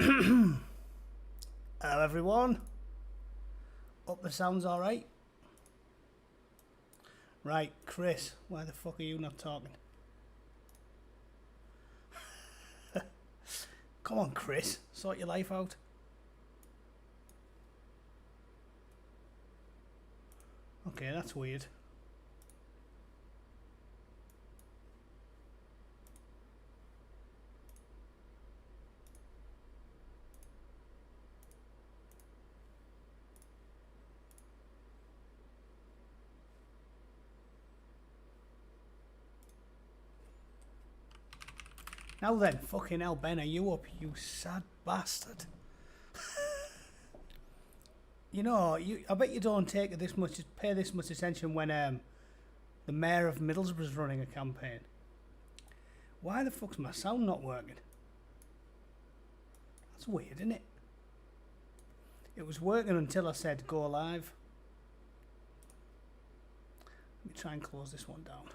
Hello everyone. Hope the sound's alright. Right, Chris, why the fuck are you not talking? Come on, Chris, sort your life out. Okay, that's weird. Now then, fucking hell, Ben, are you up, you sad bastard? You know, I bet you don't pay this much attention when the mayor of Middlesbrough's running a campaign. Why the fuck's my sound not working? That's weird, isn't it? It was working until I said go live. Let me try and close this one down.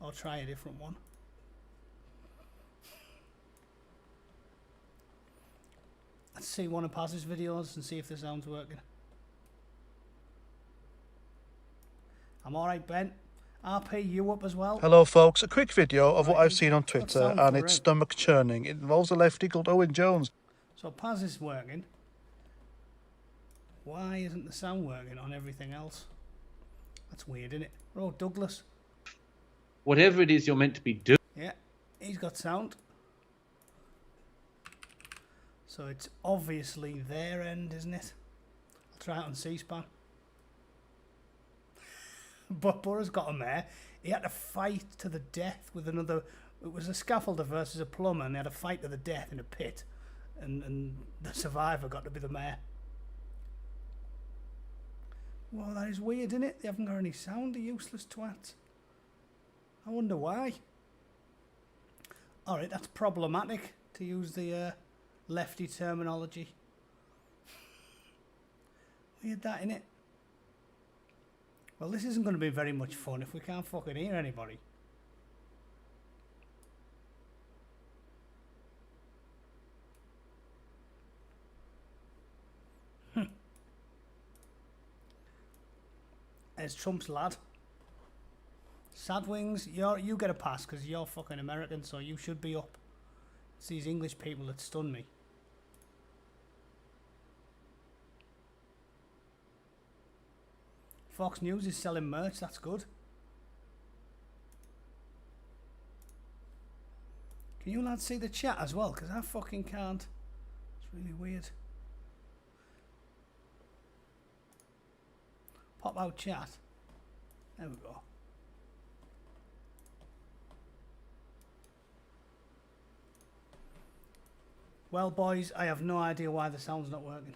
Or try a different one. Let's see one of Paz's videos and see if the sound's working. I'm alright, Ben. RP, you up as well? Hello folks, a quick video of what I've seen on Twitter, and it's stomach churning. It involves a lefty called Owen Jones. So Paz is working. Why isn't the sound working on everything else? That's weird, isn't it? Oh, Douglas. Whatever it is you're meant to be doing. Yeah, he's got sound. So it's obviously their end, isn't it? I'll try it on C-SPAN. But Bora's got him there. He had to fight to the death with another. It was a scaffolder versus a plumber, and they had a fight to the death in a pit. And the survivor got to be the mayor. Well, that is weird, isn't it? They haven't got any sound, the useless twats. I wonder why. Alright, that's problematic, to use the lefty terminology. Weird that, innit? Well, this isn't going to be very much fun if we can't fucking hear anybody. There's Trump's lad. Sadwings, you get a pass because you're fucking American, so you should be up. It's these English people that stun me. Fox News is selling merch, that's good. Can you lads see the chat as well? Because I fucking can't. It's really weird. Pop out chat. There we go. Well, boys, I have no idea why the sound's not working.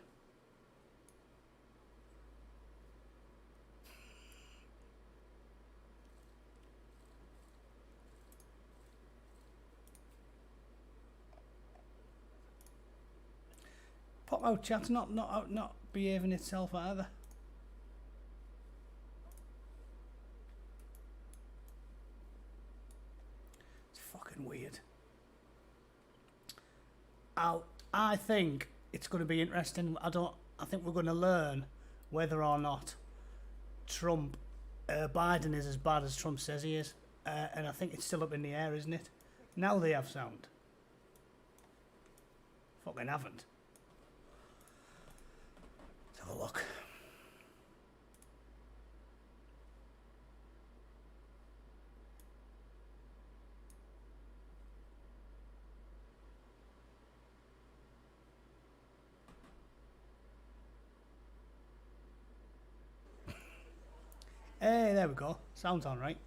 Pop out chat's not behaving itself either. It's fucking weird. I think it's going to be interesting. I think we're going to learn whether or not Biden is as bad as Trump says he is. And I think it's still up in the air, isn't it? Now they have sound. Fucking haven't. Let's have a look. Hey, there we go. Sounds on right.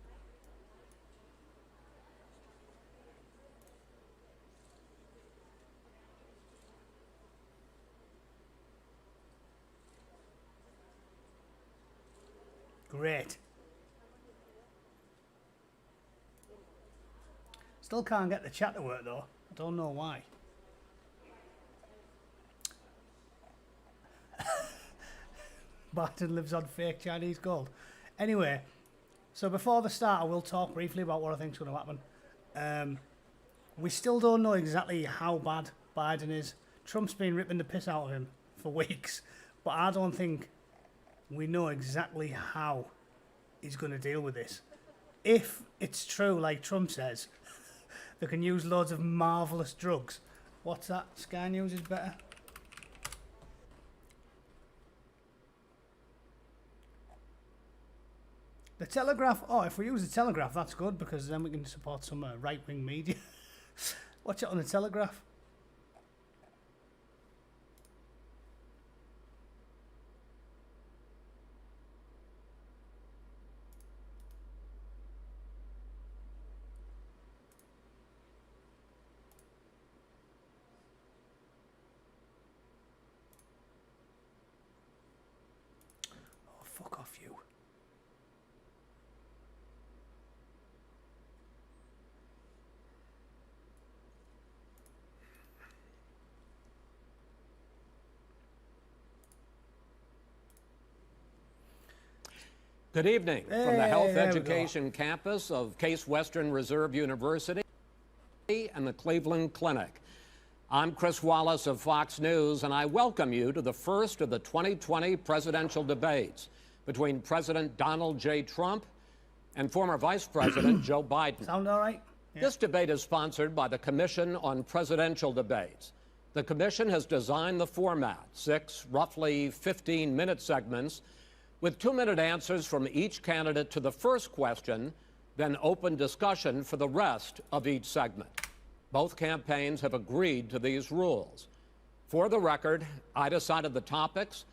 Great. Still can't get the chat to work though. I don't know why. Biden lives on fake Chinese gold. Anyway, so before the start, I will talk briefly about what I think is going to happen. We still don't know exactly how bad Biden is. Trump's been ripping the piss out of him for weeks, but I don't think we know exactly how he's going to deal with this. If it's true, like Trump says, they can use loads of marvellous drugs. What's that? Sky News is better. The Telegraph. Oh, if we use the Telegraph, that's good, because then we can support some right-wing media. Watch it on the Telegraph. Oh, fuck off you. Good evening from the Hey, Health there we Education campus of Case Western Reserve University and the Cleveland Clinic. I'm Chris Wallace of Fox News, and I welcome you to the first of the 2020 presidential debates between President Donald J. Trump and former Vice President Joe Biden. Sound all right? Yeah. This debate is sponsored by the Commission on Presidential Debates. The commission has designed the format, 6 roughly 15-minute segments with 2-minute answers from each candidate to the first question, then open discussion for the rest of each segment. Both campaigns have agreed to these rules. For the record, I decided the topics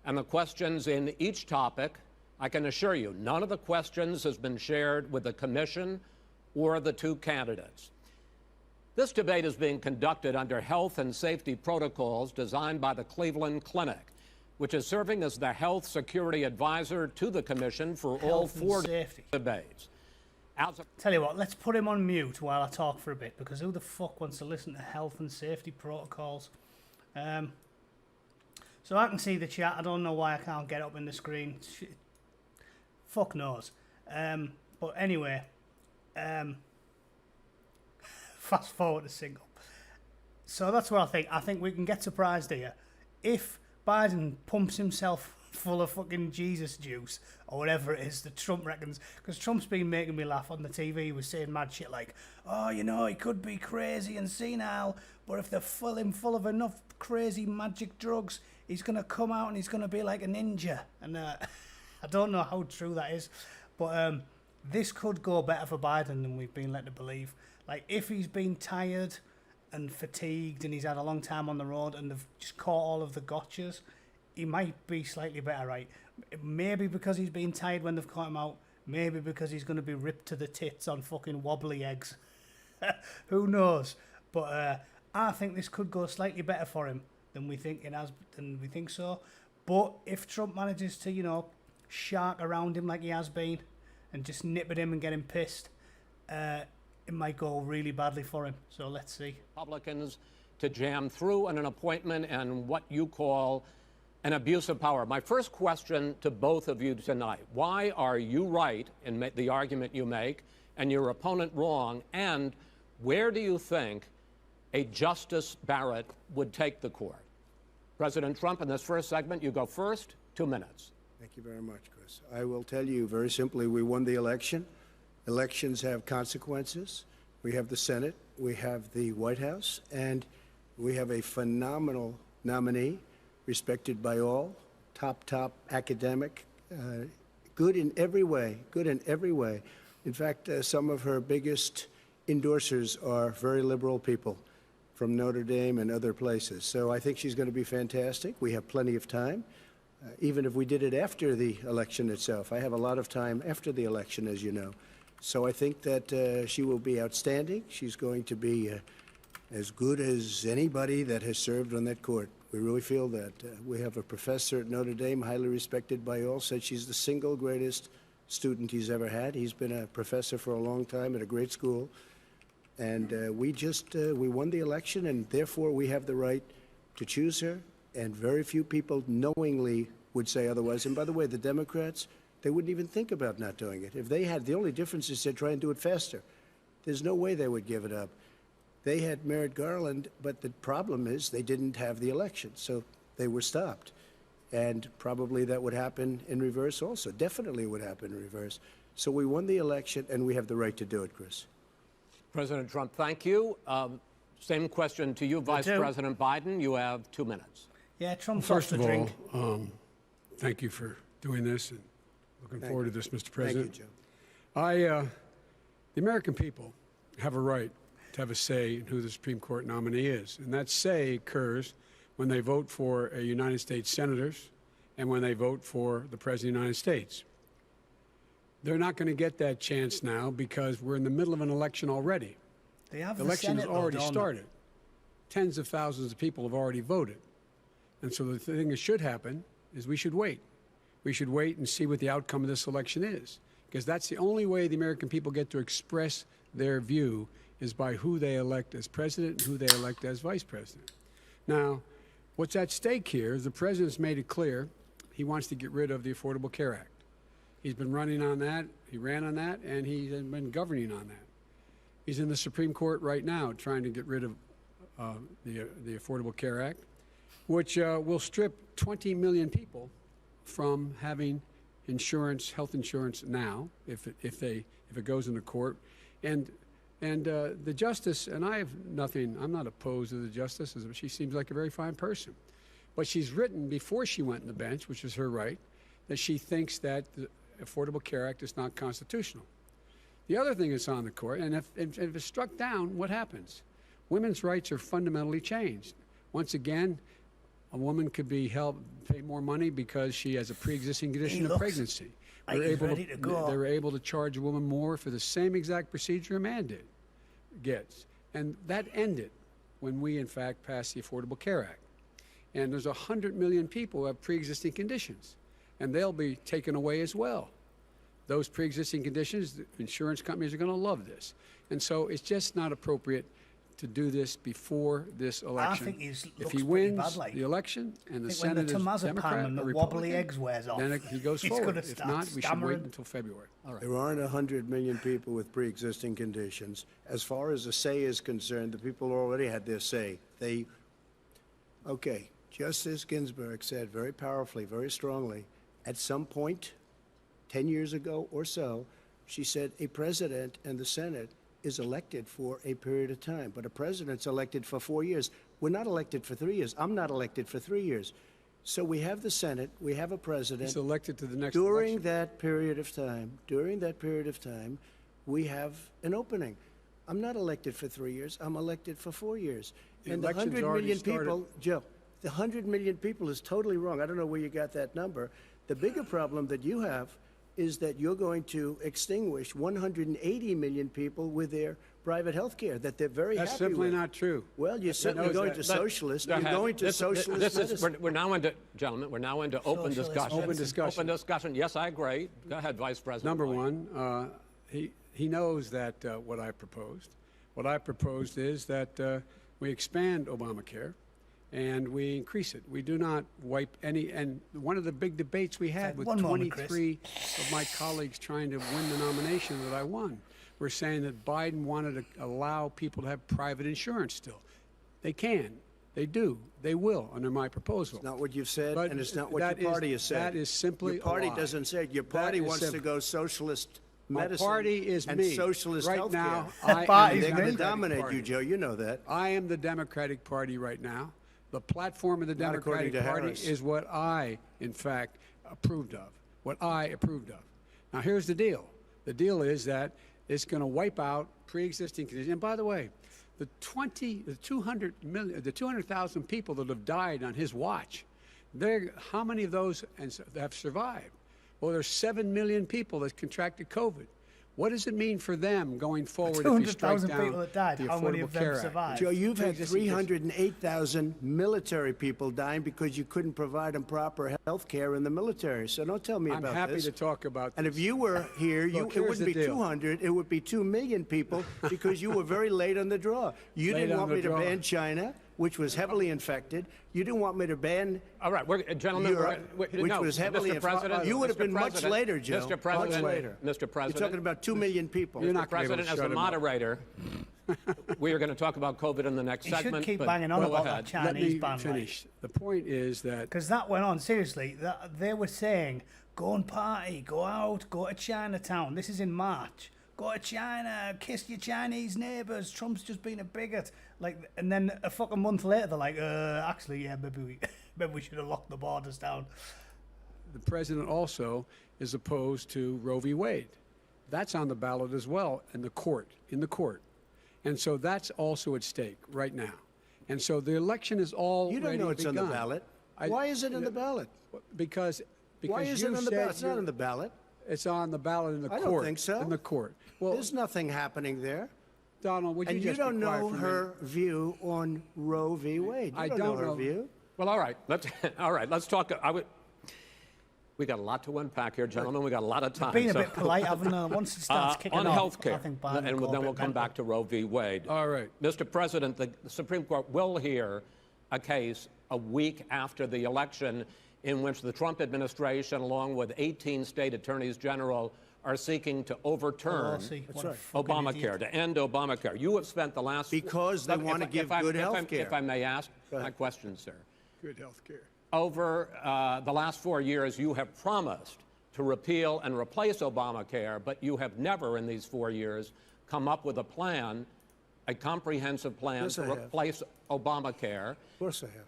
and the questions in each topic. I can assure you, none of the questions has been shared with the commission or the 2 candidates. This debate is being conducted under health and safety protocols designed by the Cleveland Clinic, which is serving as the health security advisor to the commission for all 4 debates. Tell you what, let's put him on mute while I talk for a bit, because who the fuck wants to listen to health and safety protocols? So I can see the chat. I don't know why I can't get up in the screen. Fuck knows. But anyway, fast forward to single. So that's what I think. I think we can get surprised here. If Biden pumps himself full of fucking Jesus juice, or whatever it is that Trump reckons, because Trump's been making me laugh on the TV. He was saying mad shit like, oh, you know, he could be crazy and senile, but if they fill him full of enough crazy magic drugs, he's going to come out and he's going to be like a ninja. And I don't know how true that is, but this could go better for Biden than we've been led to believe. Like, if he's been tired and fatigued and he's had a long time on the road and they've just caught all of the gotchas, he might be slightly better, right? Maybe because he's been tired when they've caught him out. Maybe because he's going to be ripped to the tits on fucking wobbly eggs. Who knows? But I think this could go slightly better for him than we think so. But if Trump manages to, you know, shark around him like he has been and just nip at him and get him pissed, it might go really badly for him. So let's see. Republicans to jam through on an appointment and what you call an abuse of power. My first question to both of you tonight: why are you right in the argument you make and your opponent wrong? And where do you think a Justice Barrett would take the court? President Trump, in this first segment, you go first. 2 minutes. Thank you very much, Chris. I will tell you very simply, we won the election. Elections have consequences. We have the Senate, we have the White House, and we have a phenomenal nominee, respected by all, top academic, good in every way, In fact, some of her biggest endorsers are very liberal people from Notre Dame and other places. So I think she's going to be fantastic. We have plenty of time, even if we did it after the election itself. I have a lot of time after the election, as you know. So I think that she will be outstanding. She's going to be as good as anybody that has served on that court. We really feel that. We have a professor at Notre Dame, highly respected by all, said she's the single greatest student he's ever had. He's been a professor for a long time at a great school. And we won the election, and therefore we have the right to choose her. And very few people knowingly would say otherwise. And by the way, the Democrats, they wouldn't even think about not doing it. If they had, the only difference is they'd try and do it faster. There's no way they would give it up. They had Merrick Garland, but the problem is they didn't have the election, so they were stopped. And probably that would happen in reverse also. Definitely would happen in reverse. So we won the election, and we have the right to do it, Chris. President Trump, thank you. Same question to you, Vice President Biden. You have 2 minutes. Yeah, Trump First of drink. all, thank you for doing this, and looking forward to this, Mr. President. Thank you, Joe. The American people have a right to have a say in who the Supreme Court nominee is, and that say occurs when they vote for United States senators and when they vote for the President of the United States. They're not going to get that chance now because we're in the middle of an election already. They have The election has Senate, already though, started. Tens of thousands of people have already voted. And so the thing that should happen is we should wait. We should wait and see what the outcome of this election is, because that's the only way the American people get to express their view is by who they elect as president and who they elect as vice president. Now, what's at stake here is the president's made it clear he wants to get rid of the Affordable Care Act. He's been running on that, he ran on that, and he's been governing on that. He's in the Supreme Court right now trying to get rid of the Affordable Care Act, which will strip 20 million people from having insurance, health insurance now, if it goes into court. And the justice, and I'm not opposed to the justice, she seems like a very fine person. But she's written before she went on the bench, which is her right, that she thinks that the Affordable Care Act is not constitutional. The other thing that's on the court, and if it's struck down, what happens? Women's rights are fundamentally changed. Once again, a woman could be pay more money because she has a pre-existing condition of pregnancy. They were able to charge a woman more for the same exact procedure a man gets. And that ended when we, in fact, passed the Affordable Care Act. And there's 100 million people who have pre-existing conditions, and they'll be taken away as well. Those pre-existing conditions, the insurance companies are going to love this. And so it's just not appropriate to do this before this election. I think if he wins the election and the Senate is Democrat and the or wobbly Republican, eggs wears off, then he goes forward. If not, we should wait until February. All right. There aren't 100 million people with pre-existing conditions. As far as the say is concerned, the people already had their say. Okay, Justice Ginsburg said very powerfully, very strongly, at some point, 10 years ago or so, she said a president and the Senate is elected for a period of time, but a president's elected for 4 years. We're not elected for 3 years. I'm not elected for 3 years. So we have the Senate, we have a president. He's elected to the next during election. that period of time, we have an opening. I'm not elected for 3 years. I'm elected for 4 years. And the 100 million people, Joe, the 100 million people is totally wrong. I don't know where you got that number. The bigger problem that you have is that you're going to extinguish 180 million people with their private health care that they're very That's happy simply with. not true. Well, you're certainly going to socialist. You're going to socialist medicine. We're now into, gentlemen, we're now into open discussion. Open discussion. Open discussion. Yes, I agree. Go ahead, Vice President. Number one, he knows that what I proposed. What I proposed is that we expand Obamacare and we increase it. We do not wipe any. And one of the big debates we had with 23 of my colleagues trying to win the nomination that I won, were saying that Biden wanted to allow people to have private insurance still. They can. They do. They will under my proposal. It's not what you've said, But and it's not what your that party is- has said. that is simply Your party a lie. doesn't say it. Your party wants to go socialist medicine. My party is and me. socialist right healthcare. now, That I am party's the They're going to Democratic dominate Party. you, Joe. You know that. I am the Democratic Party right now. The platform of the Not according Democratic to Party Harris. is what I, in fact, approved of. What I approved of. Now, here's the deal. The deal is that it's going to wipe out pre-existing conditions. And by the way, the 200,000 people that have died on his watch, how many of those have survived? Well, there's 7 million people that contracted COVID. What does it mean for them going forward if you strike 200,000 down people that died. the How many Affordable of them Care Act? survived? Joe, you've had Pre-existing 308,000 military people dying because you couldn't provide them proper health care in the military. So don't tell me I'm about happy this. to talk about this. And if you were here, Look, it here's wouldn't the be deal. 200, it would be 2 million people because you were very late on the draw. You Late didn't on want the me to draw. ban China, which was heavily infected. You didn't want me to ban All right, gentlemen, Europe, which was heavily Mr. President, You would have Mr. been much President, later, Joe. Mr. President, Much later. Mr. President, You're talking about 2 million people. You're not gonna be able President, to as shut the him up. moderator, We are going to talk about COVID in the next He should segment. keep but banging on go about ahead. that Let me Chinese ban. finish. The point is that Because that went on, seriously. They were saying, go and party, go out, go to Chinatown. This is in March. Go to China, kiss your Chinese neighbours. Trump's just been a bigot. Like, and then a fucking month later, they're like, actually, yeah, maybe we should have locked the borders down. the president also is opposed to Roe v. Wade. That's on the ballot as well in the court. And so that's also at stake right now. And so the election is already You don't know it's begun. on the ballot. Why is it on the ballot? Because Why is you it on the said ballot? It's not on the ballot. It's on the ballot in the I court. don't think so. In the court. Well, There's nothing happening there. Donald, would you And you just be don't quiet know for a her minute? view on Roe v. Wade. You I don't don't know her know. view. Well, all right. Let's talk. We got a lot to unpack here, gentlemen. We got a lot of time. Being a so- bit polite, haven't they? Once it starts kicking on off, healthcare, I think Biden and will then go a we'll bit come mental. back to Roe v. Wade. All right. Mr. President, the Supreme Court will hear a case a week after the election in which the Trump administration, along with 18 state attorneys general, are seeking to overturn Obamacare, to end Obamacare. You have spent the last... Because they want to give good health care. If I may ask my question, sir. Good health care. Over the last 4 years, you have promised to repeal and replace Obamacare, but you have never in these 4 years come up with a plan, a comprehensive plan Yes, to I have. replace Obamacare. Of course I have.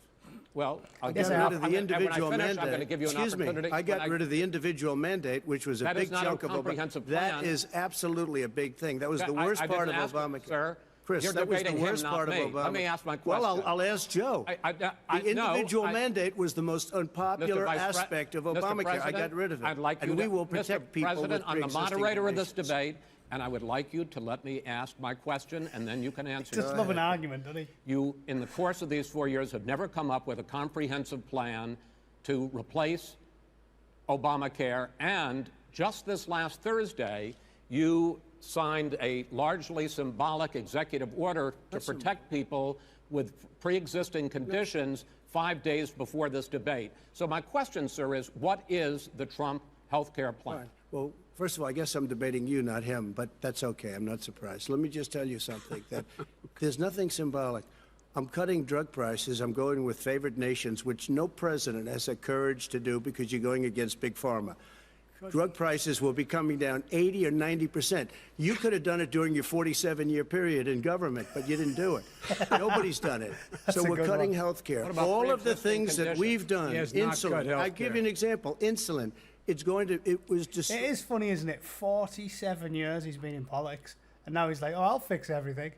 Well, I'll I give got you rid of the individual when I finish, mandate. I'm going to give you an Excuse opportunity. me. I got rid of the individual mandate, which was a That is big not a chunk of comprehensive Obamacare. That plan. is absolutely a big thing. That was the I worst didn't part of ask Obamacare. Sir, Chris, you're that was the debating him, worst not part me. of Obamacare. Let me ask my Well, question. I'll ask Joe. The individual mandate was the most unpopular aspect of Mr. Obamacare. I President, got rid of it. I'd like you and to, we will protect Mr. people President, with I'm the pre-existing moderator of this conditions. debate, and I would like you to let me ask my question, and then you can answer. Just love an argument, doesn't he? You, in the course of these 4 years, have never come up with a comprehensive plan to replace Obamacare, and just this last Thursday, you signed a largely symbolic executive order to protect people with pre-existing conditions 5 days before this debate. So my question, sir, is what is the Trump health care plan? Fine. Well, first of all, I guess I'm debating you, not him, but that's okay. I'm not surprised. Let me just tell you something, that there's nothing symbolic. I'm cutting drug prices. I'm going with favored nations, which no president has the courage to do because you're going against Big Pharma. Drug prices will be coming down 80 or 90%. You could have done it during your 47-year period in government, but you didn't do it. Nobody's done it. So a we're good cutting one. health care. What about All of the pre-existing things that conditions? we've done, He has not cut insulin. I health give care. you an example. Insulin. It was just. It is funny, isn't it? 47 years he's been in politics, and now he's like, oh, I'll fix everything.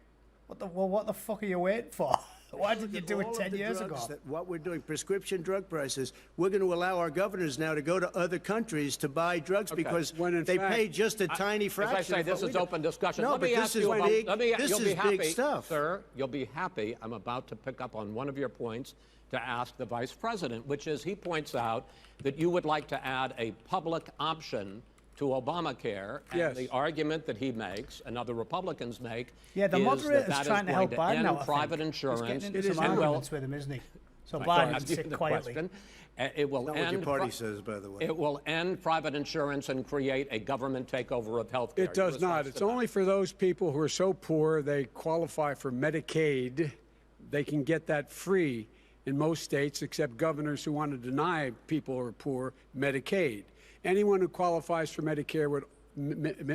What the fuck are you waiting for? Why did you do it All of 10 the years ago? drugs what we're doing, prescription drug prices, we're going to allow our governors now to go to other countries to buy drugs because When in they fact- pay just a tiny As fraction. I say, of this what is we do. open discussion. No, Let but me this ask is you about, big. this This you'll is be happy, big stuff. Sir, you'll be happy. I'm about to pick up on one of your points to ask the Vice President, which is he points out that you would like to add a public option to Obamacare, and Yes. the argument that he makes and other Republicans make Yeah, the is moderator's that trying to is help going to Biden end out, I private think. insurance. He's getting It into is some and will. arguments with him, isn't he? So I Biden ask can you sit the quietly. question. It will Not what end your party says, by the way. It will end private insurance and create a government takeover of health care. It does not. It's only for those people who are so poor they qualify for Medicaid. They can get that free in most states, except governors who want to deny people who are poor Medicaid. Anyone who qualifies for Medicare would,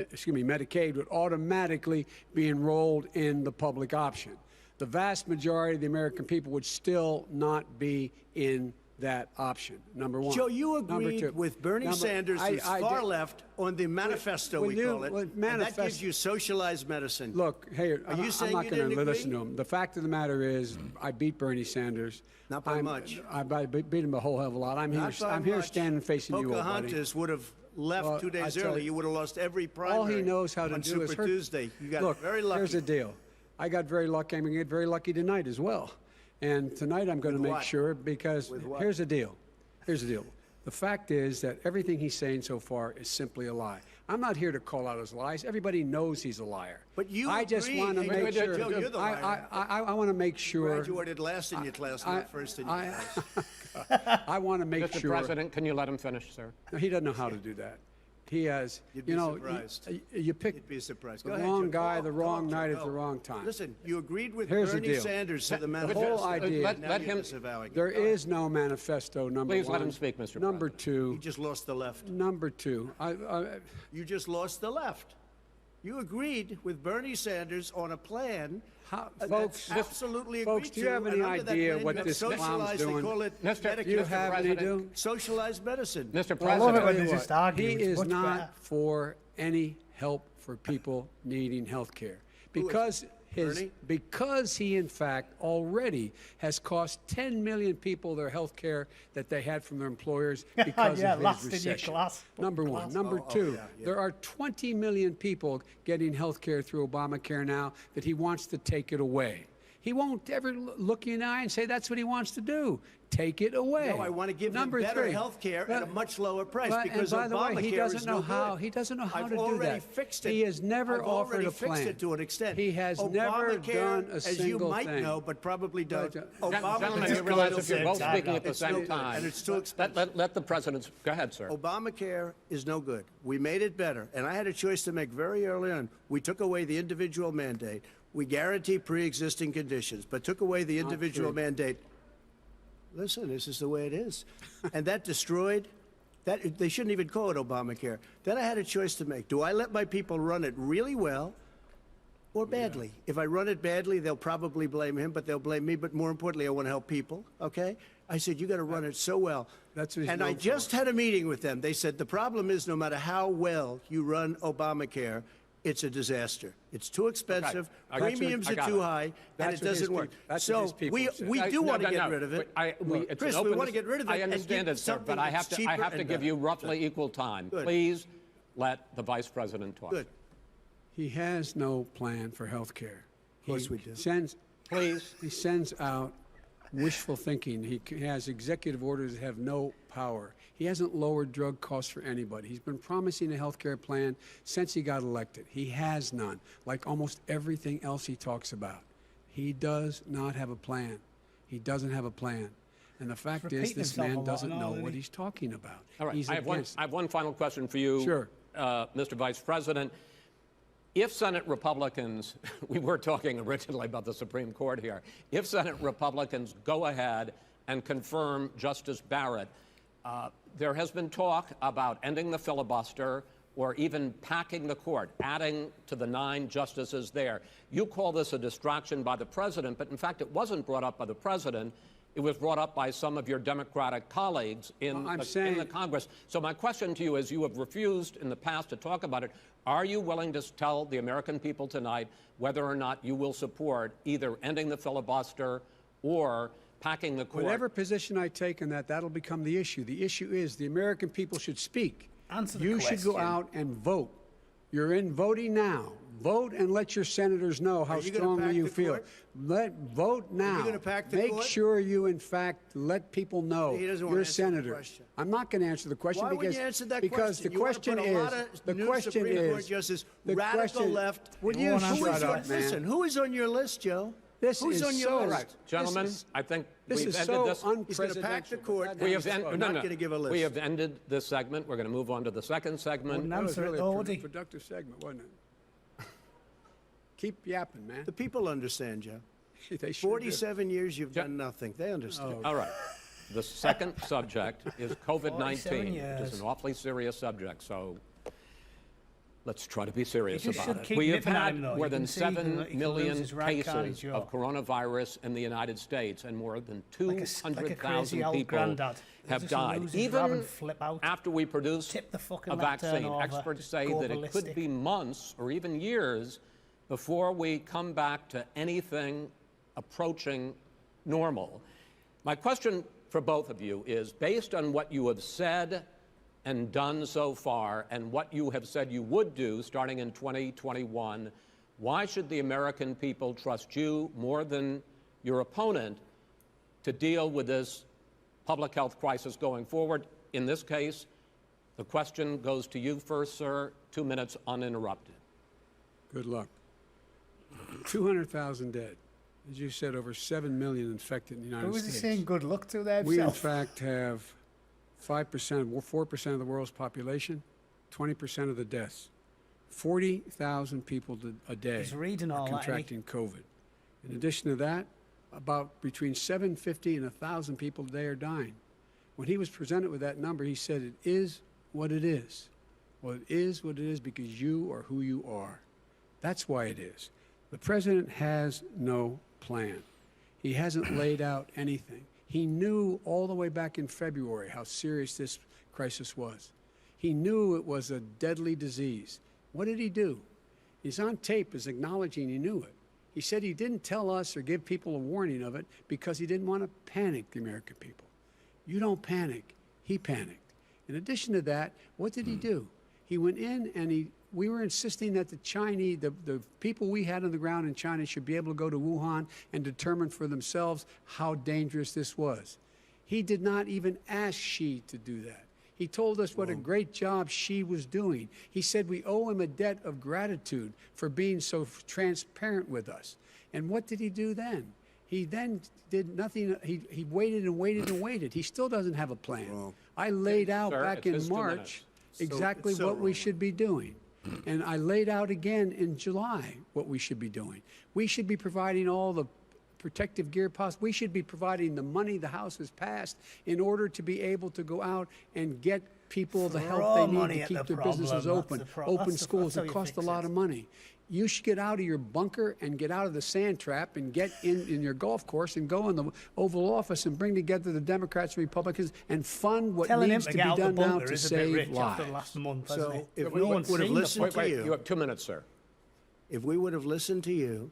Medicaid would automatically be enrolled in the public option. The vast majority of the American people would still not be in that option, number one. Joe, you Number two. agreed with Bernie Sanders, who's I far did- left, on the manifesto, when we you- call it. when And that manifest- gives you socialized medicine. Look, hey, Are you I'm saying not you going didn't to agree? listen to him. The fact of the matter is, I beat Bernie Sanders. Not by much. I beat him a whole hell of a lot. I'm Not by here much. standing facing you, old buddy. Pocahontas would have left Well, 2 days I tell early. you, You would have lost every primary. All he knows how to on do Super is hurt. Tuesday. You got Look, very lucky. here's the deal. I got very lucky. I'm going to get very lucky tonight as well. And tonight I'm going to With make what? sure, because With what? here's the deal. Here's the deal. The fact is that everything he's saying so far is simply a lie. I'm not here to call out his lies. Everybody knows he's a liar. But you I just agree. want to Hey, make Joe, sure. you're the liar. I want to make sure. Graduated last in your class, not first in your class. I want to make Mr. sure. President, can you let him finish, sir? No, he doesn't know how to do that. He has, You'd be you know, surprised. you pick You'd be surprised. the Go ahead, wrong Joe. guy, Go, the wrong Joe, night at go. the wrong time. Listen, you agreed with Here's the Bernie deal. Sanders to the The manifesto. whole idea. Now let you're him- disavowing it. There is no manifesto, number Please one. let him speak, Mr. Number President. two. You just lost the left. Number two. You just lost the left. You agreed with Bernie Sanders on a plan Folks, that's absolutely agreed folks, do you have to, any and under that idea plan, what you have this clown's socialized, doing? They call it Mr. Do you Medicare, have any President. do? socialized medicine. Mr. Well, I love it President, when Tell they you just what, argue. He It's is much not better. for any help for people needing health care because Bernie? because he in fact already has cost 10 million people their health care that they had from their employers because Yeah, of last his in your recession. class. Number one. Number two, yeah. there are 20 million people getting health care through Obamacare now that he wants to take it away. He won't ever look you in the eye and say that's what he wants to do. Take it away. No, I want to give Number them better three. health care at a much lower price But- because and by the way, Obamacare he doesn't is know no how. good. He doesn't know how I've to do already that. fixed it. He has never I've offered already a fixed plan. it to an extent. He has never Obamacare, done a as you single might thing. know, but probably don't. Gentlemen, just you realize go if you're to both the same speaking at the It's no same good, time, and it's too expensive. let the President... Go ahead, sir. Obamacare is no good. We made it better, and I had a choice to make very early on. We took away the individual mandate. We guarantee pre-existing conditions, but took away the individual true. mandate. Listen, this is the way it is. And that destroyed, that they shouldn't even call it Obamacare. Then I had a choice to make. Do I let my people run it really well or badly? If I run it badly, they'll probably blame him, but they'll blame me. But more importantly, I want to help people, okay? I said, you got to run it so well. That's what he's And I known for. just had a meeting with them. They said, the problem is no matter how well you run Obamacare, it's a disaster. It's too expensive, I got you. premiums I are got too it. high, and That's it what his doesn't work. peop- that's what his So people said. we do want to get rid of but it. it's an Chris, we open want to get rid of it. I and understand give it, sir, but something I that's have to cheaper give and you better. roughly equal time. Good. Please let the Vice President talk. Good. He has no plan for health care. Of course we do. Please. He sends out wishful thinking. He has executive orders that have no power. He hasn't lowered drug costs for anybody. He's been promising a health care plan since he got elected. He has none, like almost everything else he talks about. He does not have a plan. He doesn't have a plan. And the fact is, repeating this himself a man lot doesn't and know all, isn't what he? he's talking about. All right. He's I have against. one final question for you, Sure. Mr. Vice President. If Senate Republicans, we were talking originally about the Supreme Court here, if Senate Republicans go ahead and confirm Justice Barrett, there has been talk about ending the filibuster or even packing the court, adding to the 9 justices there. You call this a distraction by the president, but in fact it wasn't brought up by the president. It was brought up by some of your Democratic colleagues in the Congress. So my question to you is, you have refused in the past to talk about it. Are you willing to tell the American people tonight whether or not you will support either ending the filibuster or packing the court? Whatever position I take on that, that'll become the issue. The issue is the American people should speak. Answer the You should go question. out and vote. You're in voting now. Vote and let your senators know how you gonna strongly pack you the feel. court? Vote now. gonna pack the Make court? sure you, in fact, let people know He doesn't wanna you're a answer the senator. question. I'm not going to answer the question Why because would you answer that because question? the You wanna question put a is lot of the new question Supreme is Court justices, the radical question, left. Would you Who shut is up, on- man? Listen, who is on your list, Joe? This Who's is on your so list? right. Gentlemen, This is- I think This we've is ended so this. He's gonna pack the unprecedented. court. That We is have, so- I'm not gonna give a list. We have ended this segment. We're going to move on to the second segment. Wouldn't That was answer it really though, a would he? productive segment, wasn't it? Keep yapping, man. The people understand, Joe. They sure do. 47 years you've done nothing. They understand. All right. The second subject is 47 COVID-19, which years. is an awfully serious subject. So let's try to be serious You just about should it. keep We have nipping at had him, though. more You than can see he can 7 lose million his right card, cases Joe. of coronavirus in the United States, and more than Like a crazy 200,000 old people granddad. have Just died. lose his grab Even and flip out. after we produce Tip the fucking a left turn vaccine, over, experts just say go that it could ballistic. be months or even years before we come back to anything approaching normal. My question for both of you is, based on what you have said and done so far and what you have said you would do starting in 2021, why should the American people trust you more than your opponent to deal with this public health crisis going forward? In this case, the question goes to you first, sir. 2 minutes uninterrupted. Good luck. 200,000 dead. As you said, over 7 million infected in the United Who was he States. saying good luck to there We, in himself? fact, have 5%, 4% of the world's population, 20% of the deaths. 40,000 people a day He's reading all are that, contracting COVID. In addition to that, about between 750 and 1,000 people a day are dying. When he was presented with that number, he said, it is what it is. Well, it is what it is because you are who you are. That's why it is. The president has no plan. He hasn't laid out anything. He knew all the way back in February how serious this crisis was. He knew it was a deadly disease. What did he do? He's on tape as acknowledging he knew it. He said he didn't tell us or give people a warning of it because he didn't want to panic the American people. You don't panic. He panicked. In addition to that, what did he do? He went in and we were insisting that the Chinese, the people we had on the ground in China should be able to go to Wuhan and determine for themselves how dangerous this was. He did not even ask Xi to do that. He told us what a great job Xi was doing. He said we owe him a debt of gratitude for being so transparent with us. And what did he do then? He then did nothing. He waited and waited and waited. He still doesn't have a plan. I laid out back in March exactly what we should be doing. And I laid out again in July what we should be doing. We should be providing all the protective gear possible. We should be providing the money the House has passed in order to be able to go out and get people the help they need to keep their businesses open, open schools. It costs a lot of money. You should get out of your bunker and get out of the sand trap and get in your golf course and go in the Oval Office and bring together the Democrats and Republicans and fund what needs to be done now to save lives. So if we would have listened to you, you have 2 minutes, sir. if we would have listened to you,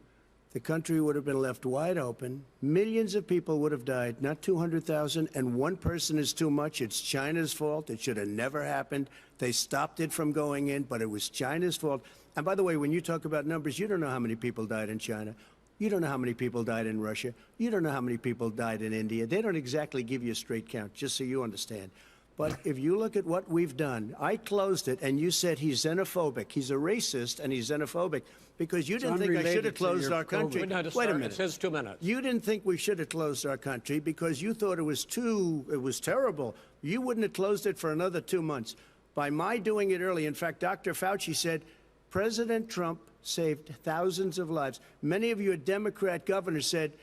the country would have been left wide open. Millions of people would have died, not 200,000, and one person is too much. It's China's fault. It should have never happened. They stopped it from going in, but it was China's fault. And by the way, when you talk about numbers, you don't know how many people died in China. You don't know how many people died in Russia. You don't know how many people died in India. They don't exactly give you a straight count, just so you understand. But if you look at what we've done, I closed it, and you said he's xenophobic. He's a racist, and he's xenophobic because you didn't think I should have closed our country. Wait a minute. It says 2 minutes. You didn't think we should have closed our country because you thought it was terrible. You wouldn't have closed it for another 2 months. By my doing it early, in fact, Dr. Fauci said, President Trump saved thousands of lives. Many of your Democrat governors said,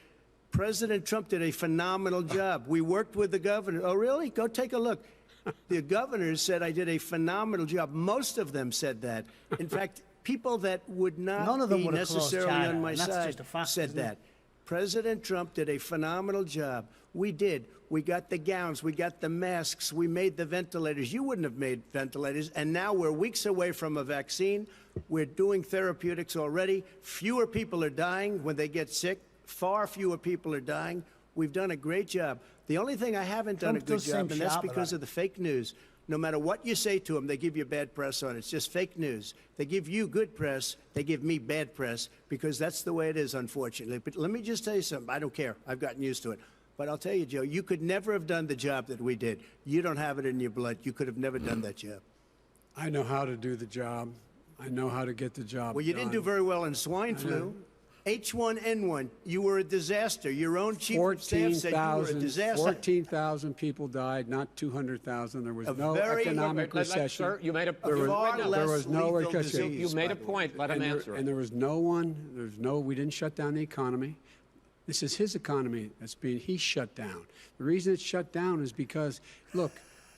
President Trump did a phenomenal job. We worked with the governor. Oh, really? Go take a look. The governors said I did a phenomenal job. Most of them said that. In fact, people that would not be necessarily on my side said that. President Trump did a phenomenal job. We did. We got the gowns. We got the masks. We made the ventilators. You wouldn't have made ventilators. And now we're weeks away from a vaccine. We're doing therapeutics already. Fewer people are dying when they get sick. Far fewer people are dying. We've done a great job. The only thing I haven't done a good job, and that's because of the fake news. No matter what you say to them, they give you bad press on it. It's just fake news. They give you good press. They give me bad press because that's the way it is, unfortunately. But let me just tell you something. I don't care. I've gotten used to it. But I'll tell you, Joe, you could never have done the job that we did. You don't have it in your blood. You could have never done that job. I know how to do the job. I know how to get the job Well, you didn't do very well in swine flu. H1N1, you were a disaster. Your own chief of staff said you were a disaster. 14,000 people died, not 200,000. There was no economic recession. Sir, you made a there was no recession. You made a point. Let him answer. And there was we didn't shut down the economy. This is his economy he shut down. The reason it's shut down is because, look,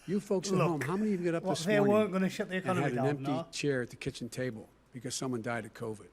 you folks at home, how many of you got up this morning they weren't going to shut the economy and had an empty chair at the kitchen table because someone died of COVID?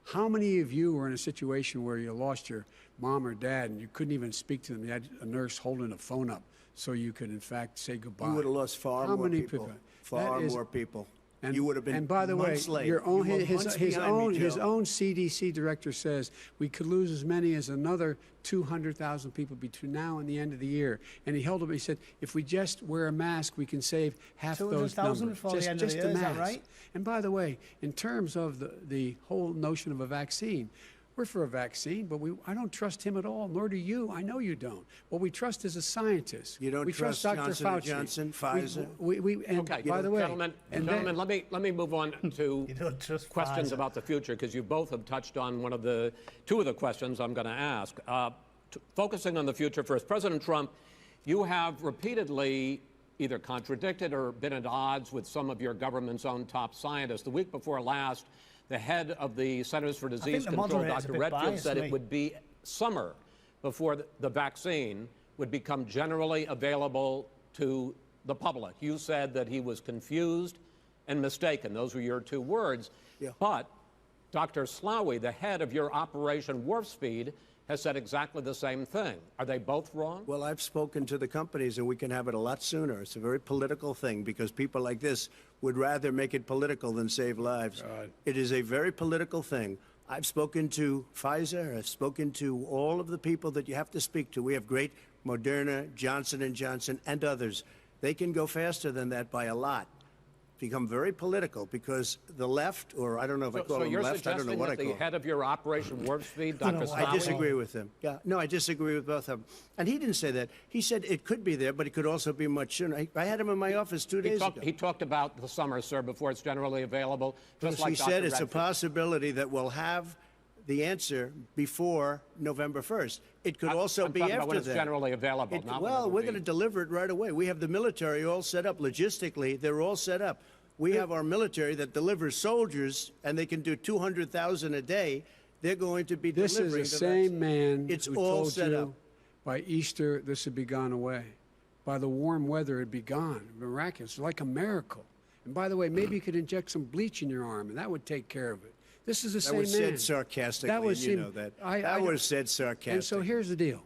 How many of you were in a situation where you lost your mom or dad and you couldn't even speak to them? You had a nurse holding a phone up so you could, in fact, say goodbye. You would have lost far more people. Far more people. And, you would have been and by the way, late. his own CDC director says we could lose as many as another 200,000 people between now and the end of the year. And he held up. He said, if we just wear a mask, we can save half those numbers. Before the end of the year, is that right? And by the way, in terms of the whole notion of a vaccine, we're for a vaccine, but I don't trust him at all, nor do you. I know you don't. What we trust is a scientist. You don't trust Dr. Fauci. Johnson, Pfizer? Okay, by the way, gentlemen, let me move on to questions about the future, because you both have touched on two of the questions I'm going to ask. Focusing on the future first, President Trump, you have repeatedly either contradicted or been at odds with some of your government's own top scientists. The week before last, the head of the Centers for Disease Control, Dr. Redfield, said it would be summer before the vaccine would become generally available to the public. You said that he was confused and mistaken. Those were your two words. Yeah. But Dr. Slaoui, the head of your Operation Warp Speed, has said exactly the same thing. Are they both wrong? Well, I've spoken to the companies, and we can have it a lot sooner. It's a very political thing because people like this would rather make it political than save lives. God. It is a very political thing. I've spoken to Pfizer. I've spoken to all of the people that you have to speak to. We have great Moderna, Johnson & Johnson, and others. They can go faster than that by a lot. Become very political because the left, or I don't know if I call them left, I don't know what I call them. So you're suggesting that the head of your Operation Warp Speed, Dr. Slaoui... I disagree with him. Yeah, no, I disagree with both of them. And he didn't say that. He said it could be there, but it could also be much sooner. I had him in my office 2 days ago. He talked about the summer, sir, before it's generally available, just like He Dr. said it's a Redfield. possibility that we'll have the answer before November 1st. It could also be talking after about when it's that. generally available, not when Well, it will we're be. going to deliver it right away. We have the military all set up. Logistically, they're all set up. We have our military that delivers soldiers, and they can do 200,000 a day. They're going to be This delivering is the the same vaccine. man It's who all told set you up. by Easter this would be gone away. By the warm weather, it'd be gone. Miraculous, like a miracle. And by the way, maybe you could inject some bleach in your arm, and that would take care of it. This is the That same man. was said sarcastically, That was and you him. know that. I That was said sarcastically. And so here's the deal.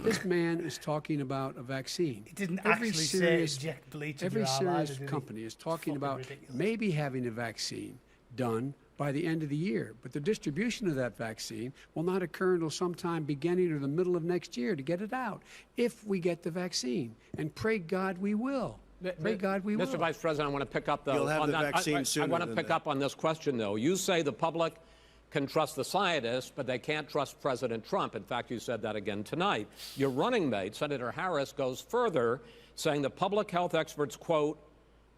This man is talking about a vaccine. He didn't Every actually say serious, inject bleach in Every your arm serious either, did he? company is talking Fucking about ridiculous. maybe having a vaccine done by the end of the year. But the distribution of that vaccine will not occur until sometime beginning or the middle of next year to get it out, if we get the vaccine. And pray God we will. Pray God we will. Mr. Vice President, I want to pick up, though, You'll have on the that. vaccine I sooner want to than pick that. up on this question, though. You say the public can trust the scientists, but they can't trust President Trump. In fact, you said that again tonight. Your running mate, Senator Harris, goes further, saying the public health experts, quote,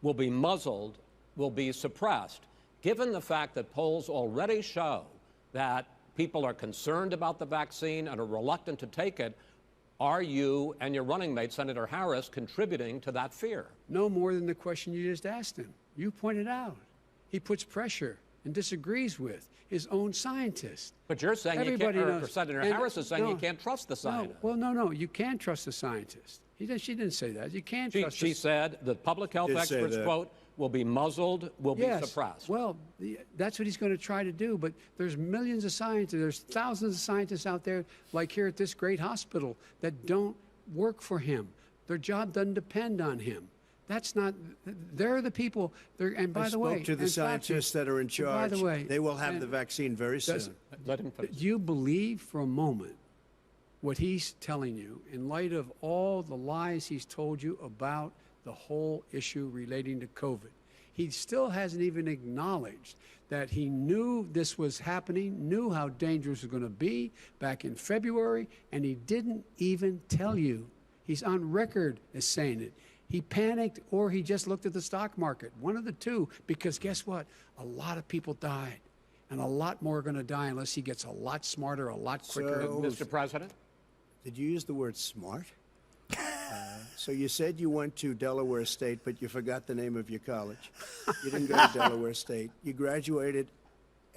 will be muzzled, will be suppressed. Given the fact that polls already show that people are concerned about the vaccine and are reluctant to take it, are you and your running mate, Senator Harris, contributing to that fear? No more than the question you just asked him. You pointed out. He puts pressure and disagrees with his own scientists. But you're saying Everybody you can't, or knows. Senator And Harris is saying no, you can't trust the scientists. No. You can trust the scientists. She didn't say that. You can't trust She said the public health Did say experts, that. quote, will be muzzled, will be suppressed. Well, that's what he's going to try to do. But there's millions of scientists, there's thousands of scientists out there, like here at this great hospital, that don't work for him. Their job doesn't depend on him. That's not. They're the people. And by I the way, spoke to the and scientists that are in charge. By the way, they will have the vaccine very soon. Let him finish. Do you believe for a moment what he's telling you in light of all the lies he's told you about the whole issue relating to COVID? He still hasn't even acknowledged that he knew this was happening, knew how dangerous it was going to be back in February, and he didn't even tell you. He's on record as saying it. He panicked or he just looked at the stock market, one of the two, because guess what? A lot of people died, and a lot more are going to die unless he gets a lot smarter, a lot quicker. So- Mr. President? Did you use the word smart? So you said you went to Delaware State, but you forgot the name of your college. You didn't go to Delaware State. You graduated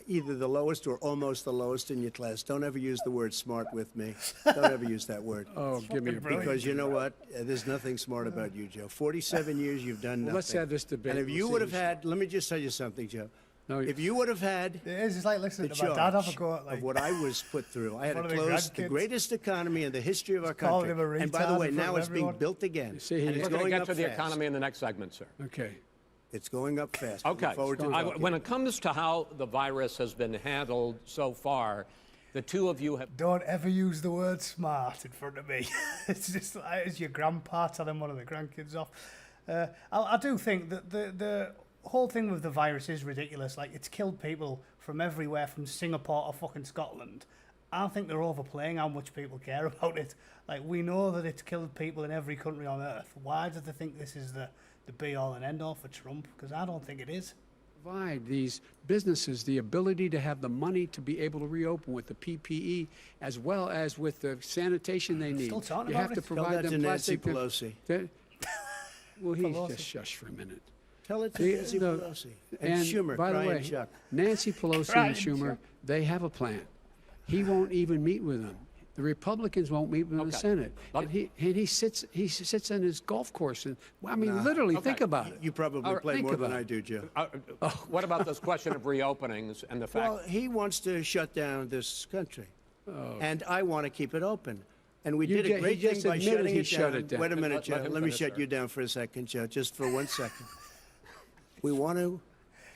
either the lowest or almost the lowest in your class. Don't ever use the word smart with me. Don't ever use that word. Oh, give me a break. Because you know what? There's nothing smart about you, Joe. 47 years you've done nothing. Well, let's have this debate. And if We'll you see would have who's- had, let me just tell you something, Joe. No, If you would have had It is. It's like listening the to my dad have a charge go at, like, of what I was put through. I had one to of the close the grandkids. greatest economy in the history of our calling country. him a And by the retard way, in front now of it's being everyone. built again. See, he- and it's We're going to going get up to the fast. economy in the next segment, sir. Okay. It's going up fast. Okay. Look forward to talking. When it comes to how the virus has been handled so far, the two of you have... Don't ever use the word smart in front of me. It's just like it's your grandpa telling one of the grandkids off. I do think that the whole thing with the virus is ridiculous. Like, it's killed people from everywhere, from Singapore to fucking Scotland. I think they're overplaying how much people care about it. Like, we know that it's killed people in every country on earth. Why do they think this is the be-all and end-all for Trump? Because I don't think it is. Provide these businesses the ability to have the money to be able to reopen with the PPE as well as with the sanitation they need. Still talking You about have to it? Tell provide that them to Nancy plastic. Pelosi. That- Will he Pelosi. just shush for a minute? Tell it to Nancy Pelosi and Schumer. By the Crying way, Chuck. Nancy Pelosi Crying and Schumer, Chuck. they have a plan. He won't even meet with them. The Republicans won't meet with him in the Okay. Senate. But- And he sits on his golf course. And, I mean, literally, think about it. You probably play think more than about I it. do, Joe. What about this question of reopenings and the fact? Well, he wants to shut down this country, and I want to keep it open. And we You did a ju- he great thing just by admitted shutting he it shut down. it down. Wait a minute, Let Joe. him Let me finish, shut sir. you down for a second, Joe, just for 1 second. We want to.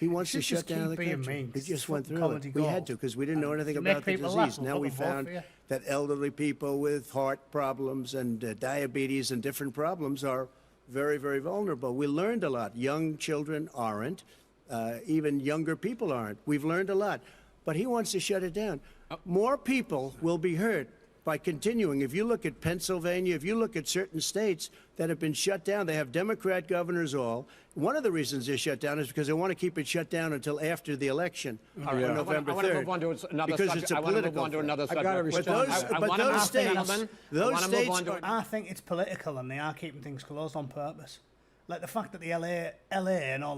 He wants to should just shut down keep the being country. mean, We 'cause just it's went fucking through comedy it. We had gold. to because we didn't know anything You make about the people laugh, disease. we'll Now we fucking vote found for you. that elderly people with heart problems and diabetes and different problems are very, very vulnerable. We learned a lot. Young children aren't. Even younger people aren't. We've learned a lot. But he wants to shut it down. More people will be hurt by continuing. If you look at Pennsylvania, if you look at certain states that have been shut down, they have Democrat governors all. One of the reasons they're shut down is because they want to keep it shut down until after the election on November 3rd. I want to move on to another because subject. it's a I want to move political on to thing. another I've subject. got to respond. But those states, those states are, I think it's political and they are keeping things closed on purpose. Like the fact that the LA and all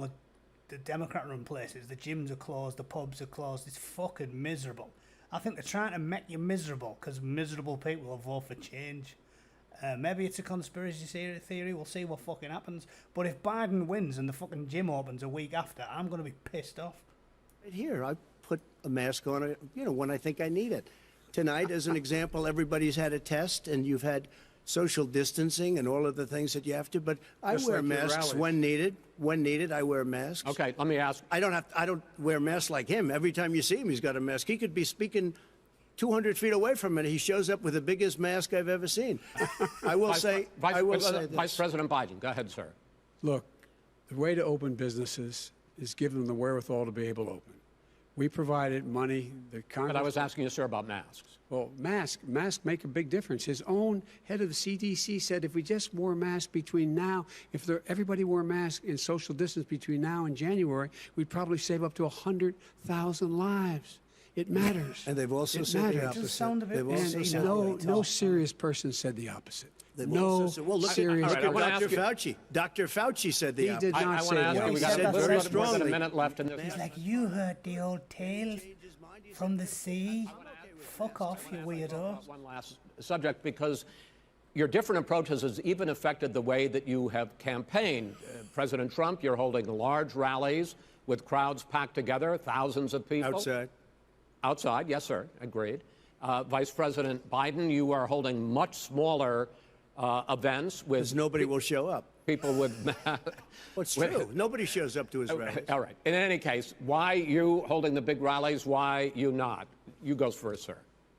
the Democrat-run places, the gyms are closed, the pubs are closed, it's fucking miserable. I think they're trying to make you miserable because miserable people will vote for change. Maybe it's a conspiracy theory. We'll see what fucking happens. But if Biden wins and the fucking gym opens a week after, I'm going to be pissed off. right here. I put a mask on, when I think I need it. Tonight, as an example, everybody's had a test, and you've had social distancing and all of the things that you have to. But I Just wear like your masks rallies. when needed. When needed, I wear masks. Okay, let me ask. I don't wear masks like him. Every time you see him, he's got a mask. He could be speaking 200 feet away from it. He shows up with the biggest mask I've ever seen. I will say this. Vice President Biden, go ahead, sir. Look, the way to open businesses is give them the wherewithal to be able to open. We provided money. The Congress. But I was asking you, sir, about masks. Well, masks make a big difference. His own head of the CDC said if we just wore masks between now, everybody wore masks in social distance between now and January, we'd probably save up to 100,000 lives. It matters. And they've also It said the matters. opposite. Does sound a bit They've weird. also And said no serious person said the opposite. They've No also said, well, look serious at I wanna Dr. ask you- Fauci. Dr. Fauci said the He opposite. did not I say want to ask that. you, we He got said more very than a strongly. minute left in this. He's like, you heard the old tales from the sea. Fuck off, you weirdo. One last subject, because your different approaches has even affected the way that you have campaigned. President Trump, you're holding large rallies with crowds packed together, thousands of people. Outside, yes, sir, agreed. Vice President Biden, you are holding much smaller events with Because nobody will show up. people with. Well, it's true. Nobody shows up to his rallies. All right. In any case, why you holding the big rallies? Why you not? You go first, sir.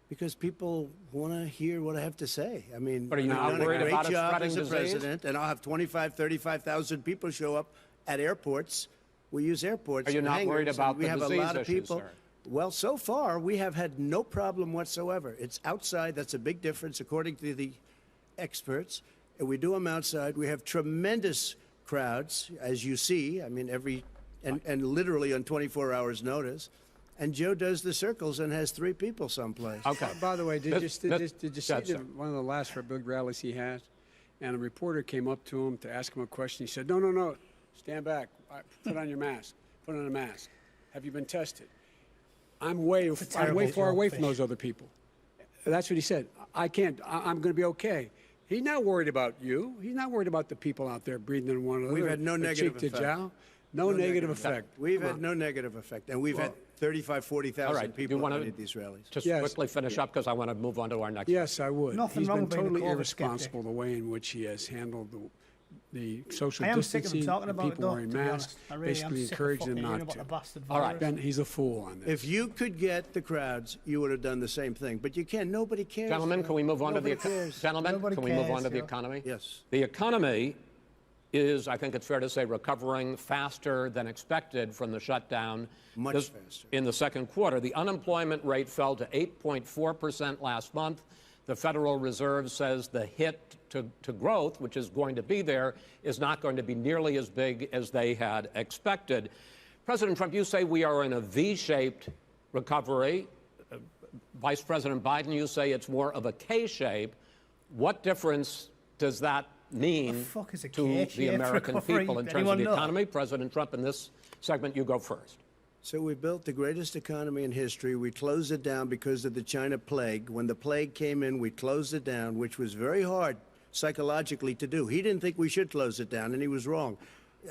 Because people want to hear what I have to say. I mean, But are you I've not done a worried great about it job spreading as a disease? president, and I'll have 35,000 people show up at airports. We use airports. Are you and not worried hangars, about and we the have disease a lot of issues, people. sir? Well, so far we have had no problem whatsoever. It's outside. That's a big difference, according to the experts. And we do them outside. We have tremendous crowds, as you see. I mean, and literally on 24 hours' notice. And Joe does the circles and has 3 people someplace. Okay. By the way, did you see Yes, sir. one of the last big rallies he had? And a reporter came up to him to ask him a question. He said, no, stand back. Put on your mask. Put on a mask. Have you been tested? I'm way far away from those other people. That's what he said. I can't. I'm going to be okay. He's not worried about you. He's not worried about the people out there breathing on one another. We've had no negative cheek to effect. jowl. No negative effect. We've Come had on. no negative effect. And we've had 35,000, 40,000 All right. people You wanna at these rallies. Just Yes. quickly finish up because I want to move on to our next. Yes, I would. Nothing He's wrong been with being a totally COVID irresponsible the way in which he has handled the social I am sick of distancing him talking and about it, people though, wearing to be honest. masks, I really am basically sick of encouraging fucking them hearing not about to. the bastard All right. virus. Ben, he's a fool on this. If you could get the crowds, you would have done the same thing. But you can't. Nobody cares. Gentlemen, can we move on to the Nobody cares. gentlemen? Nobody Can we move cares, on to the yeah. economy? Yes. The economy is, I think it's fair to say, recovering faster than expected from the shutdown. Much faster. In the second quarter, the unemployment rate fell to 8.4% last month. The Federal Reserve says the hit to growth, which is going to be there, is not going to be nearly as big as they had expected. President Trump, you say we are in a V-shaped recovery. Vice President Biden, you say it's more of a K-shape. What difference does that mean The fuck is a to K-shaped the American recovery? people in terms of Anyone the know? economy? President Trump, in this segment, you go first. So we built the greatest economy in history. We closed it down because of the China plague. When the plague came in, we closed it down, which was very hard psychologically to do. He didn't think we should close it down, and he was wrong.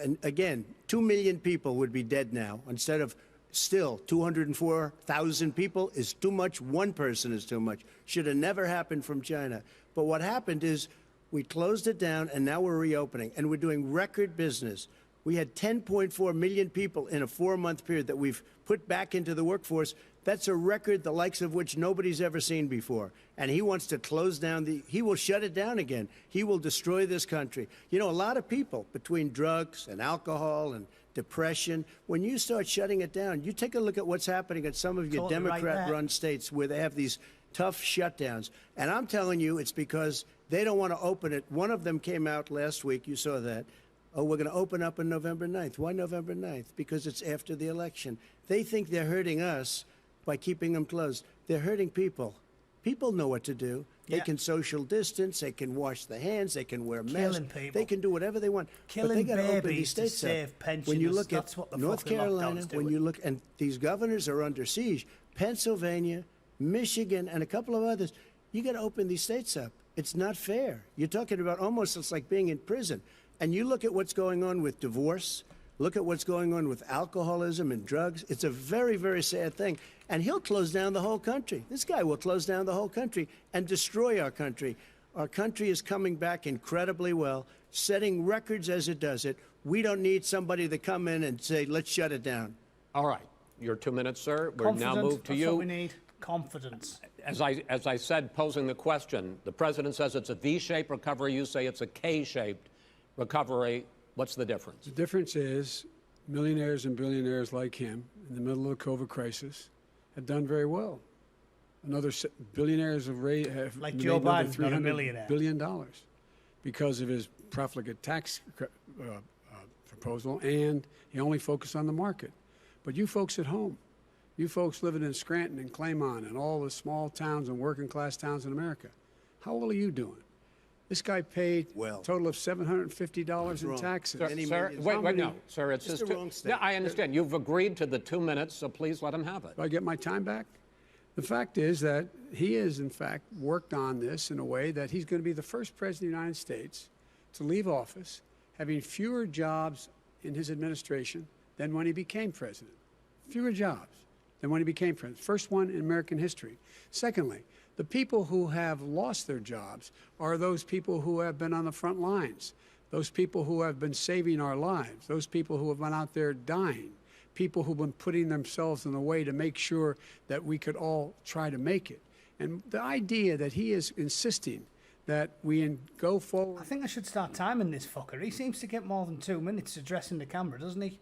And again, 2 million people would be dead now instead of still 204,000 people is too much. One person is too much. Should have never happened from China. But what happened is we closed it down, and now we're reopening, and we're doing record business. We had 10.4 million people in a 4-month period that we've put back into the workforce. That's a record the likes of which nobody's ever seen before. And he wants to close down he will shut it down again. He will destroy this country. You know, a lot of people, between drugs and alcohol and depression, when you start shutting it down, you take a look at what's happening in some of your Totally right Democrat-run states where they have these tough shutdowns. And I'm telling you, it's because they don't want to open it. One of them came out last week. You saw that. Oh, we're going to open up on November 9th. Why November 9th? Because it's after the election. They think they're hurting us by keeping them closed. They're hurting people. People know what to do. They Yeah. can social distance. They can wash their hands. They can wear masks. Killing people. They can do whatever they want. But they Killing gotta open these babies to states up. save pensioners. When you look That's at what the North fucking Carolina, lockdown's when doing. you look, and these governors are under siege, Pennsylvania, Michigan, and a couple of others, you got to open these states up. It's not fair. You're talking about almost, it's like being in prison. And you look at what's going on with divorce, look at what's going on with alcoholism and drugs. It's a very, very sad thing. And he'll close down the whole country. This guy will close down the whole country and destroy our country. Our country is coming back incredibly well, setting records as it does it. We don't need somebody to come in and say, let's shut it down. All right. Your 2 minutes, sir. We're now Confidence, moved to that's you. what we need. Confidence. As I said, posing the question, the president says it's a V-shaped recovery. You say it's a K-shaped recovery. What's the difference? The difference is millionaires and billionaires like him in the middle of the COVID crisis have done very well. Billionaires have Like made Joe another Biden's not a $300 millionaire. billion because of his profligate tax proposal, and he only focused on the market. But you folks at home, you folks living in Scranton and Claymont and all the small towns and working class towns in America, how well are you doing? This guy paid a total of $750 in taxes. Sir, wait, no, sir, it's It's his the wrong state. Yeah, I understand. You've agreed to the 2 minutes, so please let him have it. Do I get my time back? The fact is that he has, in fact, worked on this in a way that he's going to be the first president of the United States to leave office having fewer jobs in his administration than when he became president. Fewer jobs than when he became president. First one in American history. Secondly, the people who have lost their jobs are those people who have been on the front lines, those people who have been saving our lives, those people who have been out there dying, people who've been putting themselves in the way to make sure that we could all try to make it. And the idea that he is insisting that we go forward. I think I should start timing this fucker. He seems to get more than 2 minutes addressing the camera, doesn't he?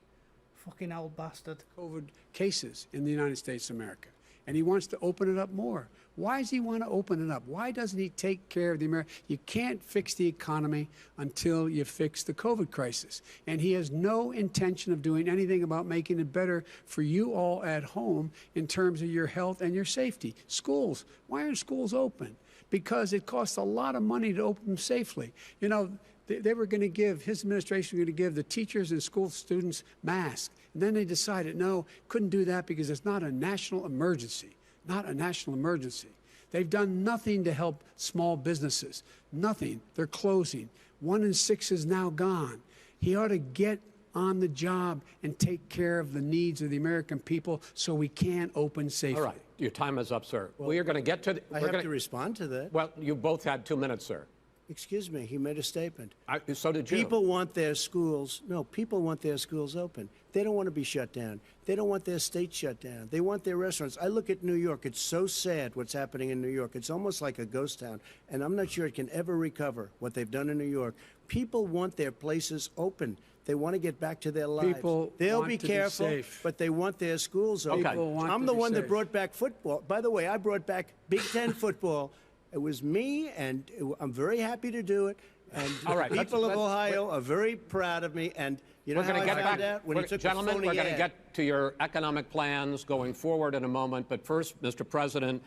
Fucking old bastard. COVID cases in the United States of America. And he wants to open it up more. Why does he want to open it up? Why doesn't he take care of the American? You can't fix the economy until you fix the COVID crisis. And he has no intention of doing anything about making it better for you all at home in terms of your health and your safety. Schools. Why aren't schools open? Because it costs a lot of money to open them safely. You know, they were going to give, his administration was going to give the teachers and school students masks. And then they decided, no, couldn't do that because it's not a national emergency. Not a national emergency. They've done nothing to help small businesses. Nothing. They're closing. 1 in 6 is now gone. He ought to get on the job and take care of the needs of the American people so we can open safely. All right. Your time is up, sir. We are going to get to... I have to respond to that. Well, you both had 2 minutes, sir. Excuse me, he made a statement. So did you. People want their schools, people want their schools open. They don't want to be shut down. They don't want their state shut down. They want their restaurants. I look at New York. It's so sad what's happening in New York. It's almost like a ghost town. And I'm not sure it can ever recover what they've done in New York. People want their places open. They want to get back to their lives. People They'll want be to careful, be safe. but they want their schools open. People want I'm to the be one that safe. brought back football. By the way, I brought back Big Ten football. It was me, and I'm very happy to do it. And All right, people of Ohio are very proud of me. And you know We're how going to I get found back. out? When he took Gentlemen, the phony we're going to ad. get to your economic plans going forward in a moment. But first, Mr. President,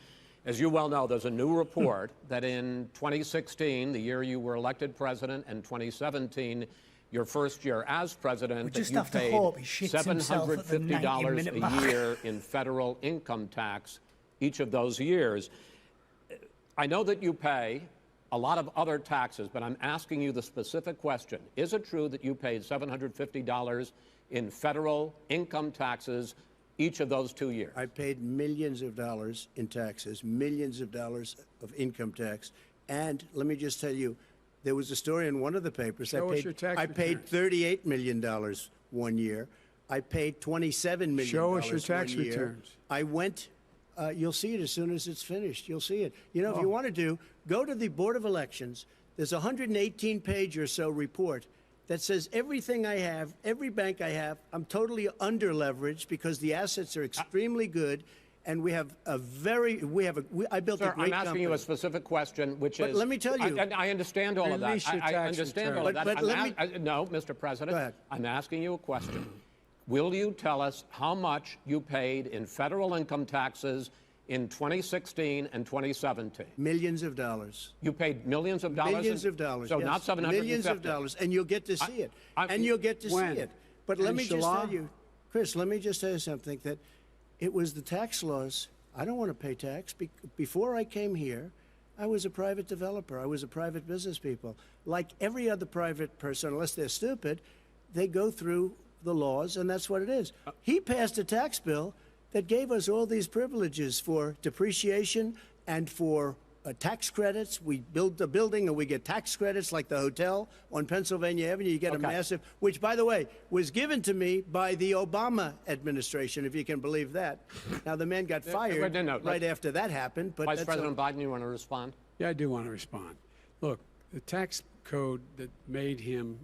As you well know, there's a new report that in 2016, the year you were elected president, and 2017, your first year as president, that you paid $750 a year in federal income tax each of those years. I know that you pay a lot of other taxes, but I'm asking you the specific question. Is it true that you paid $750 in federal income taxes each of those 2 years? I paid millions of dollars in taxes, millions of dollars of income tax. And let me just tell you, there was a story in one of the papers. I paid $38 million 1 year. I paid $27 million. Show us your tax returns. I went, you'll see it as soon as it's finished. You'll see it. You know, if you want to go to the Board of Elections. There's a 118-page or so report that says everything I have, every bank I have, I'm totally under-leveraged because the assets are extremely good. And we have a very, I built a great company. I'm asking you a specific question, which is... But let me tell you... I understand all of that. I understand all of that. No, Mr. President, Go ahead. I'm asking you a question. Will you tell us how much you paid in federal income taxes in 2016 and 2017? Millions of dollars. You paid millions of dollars? Millions of dollars, So yes. not $750? Millions of dollars, and you'll get to see it. And you'll get to see it. But let me just tell you, Chris, let me just tell you something, that it was the tax laws. I don't want to pay tax. Before I came here, I was a private developer. I was a private business people. Like every other private person, unless they're stupid, they go through the laws, and that's what it is. He passed a tax bill that gave us all these privileges for depreciation and for tax credits. We build a building and we get tax credits, like the hotel on Pennsylvania Avenue. You get a massive, which, by the way, was given to me by the Obama administration, if you can believe that. Now, the man got fired right after that happened. But Vice President Biden, you want to respond? Yeah, I do want to respond. Look, the tax code that made him,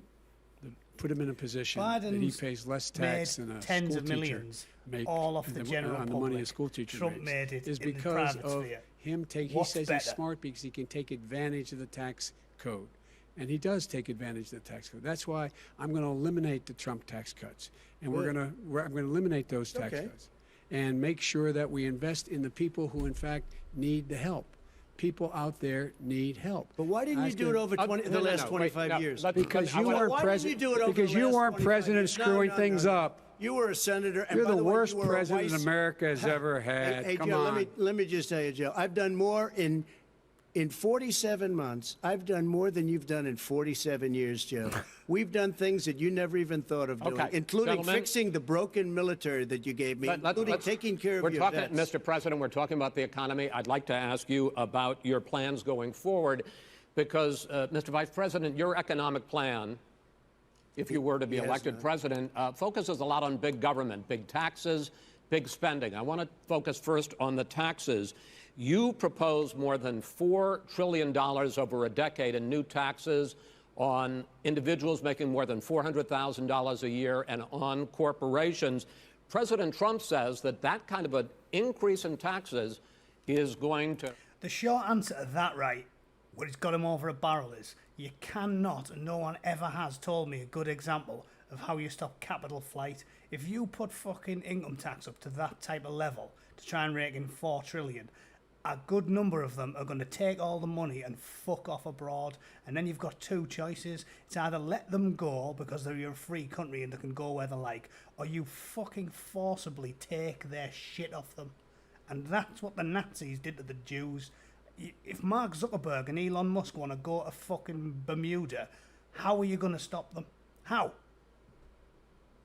put him in a position that he pays less tax than a tens school of teacher millions, make all off the general on the public. money a school teacher Trump makes, made it is in the because private of sphere. him he says he's smart because he can take advantage of the tax code. And he does take advantage of the tax code. That's why I'm going to eliminate the Trump tax cuts. And I'm going to eliminate those tax cuts and make sure that we invest in the people who, in fact, need the help. People out there need help. But why didn't you do it over the last 25 years? Because you weren't president. Because you weren't president screwing things up. You were a senator. And You're by the way, worst president America has ever had. Hey, Come Joe, on. let me just tell you, Joe. I've done more in 47 months. I've done more than you've done in 47 years, Joe. We've done things that you never even thought of doing, including fixing the broken military that you gave me, including taking care of your vets. Mr. President, we're talking about the economy. I'd like to ask you about your plans going forward, because, Mr. Vice President, your economic plan, if you were to be elected president, focuses a lot on big government, big taxes, big spending. I want to focus first on the taxes. You propose more than $4 trillion over a decade in new taxes on individuals making more than $400,000 a year and on corporations. President Trump says that that kind of an increase in taxes is going to... The short answer to that, right, what has got him over a barrel is you cannot, and no one ever has told me a good example of how you stop capital flight. If you put fucking income tax up to that type of level to try and rake in $4 trillion, a good number of them are going to take all the money and fuck off abroad. And then you've got two choices. It's either let them go because they're a free country and they can go where they like, or you fucking forcibly take their shit off them. And that's what the Nazis did to the Jews. If Mark Zuckerberg and Elon Musk want to go to fucking Bermuda, how are you going to stop them? How?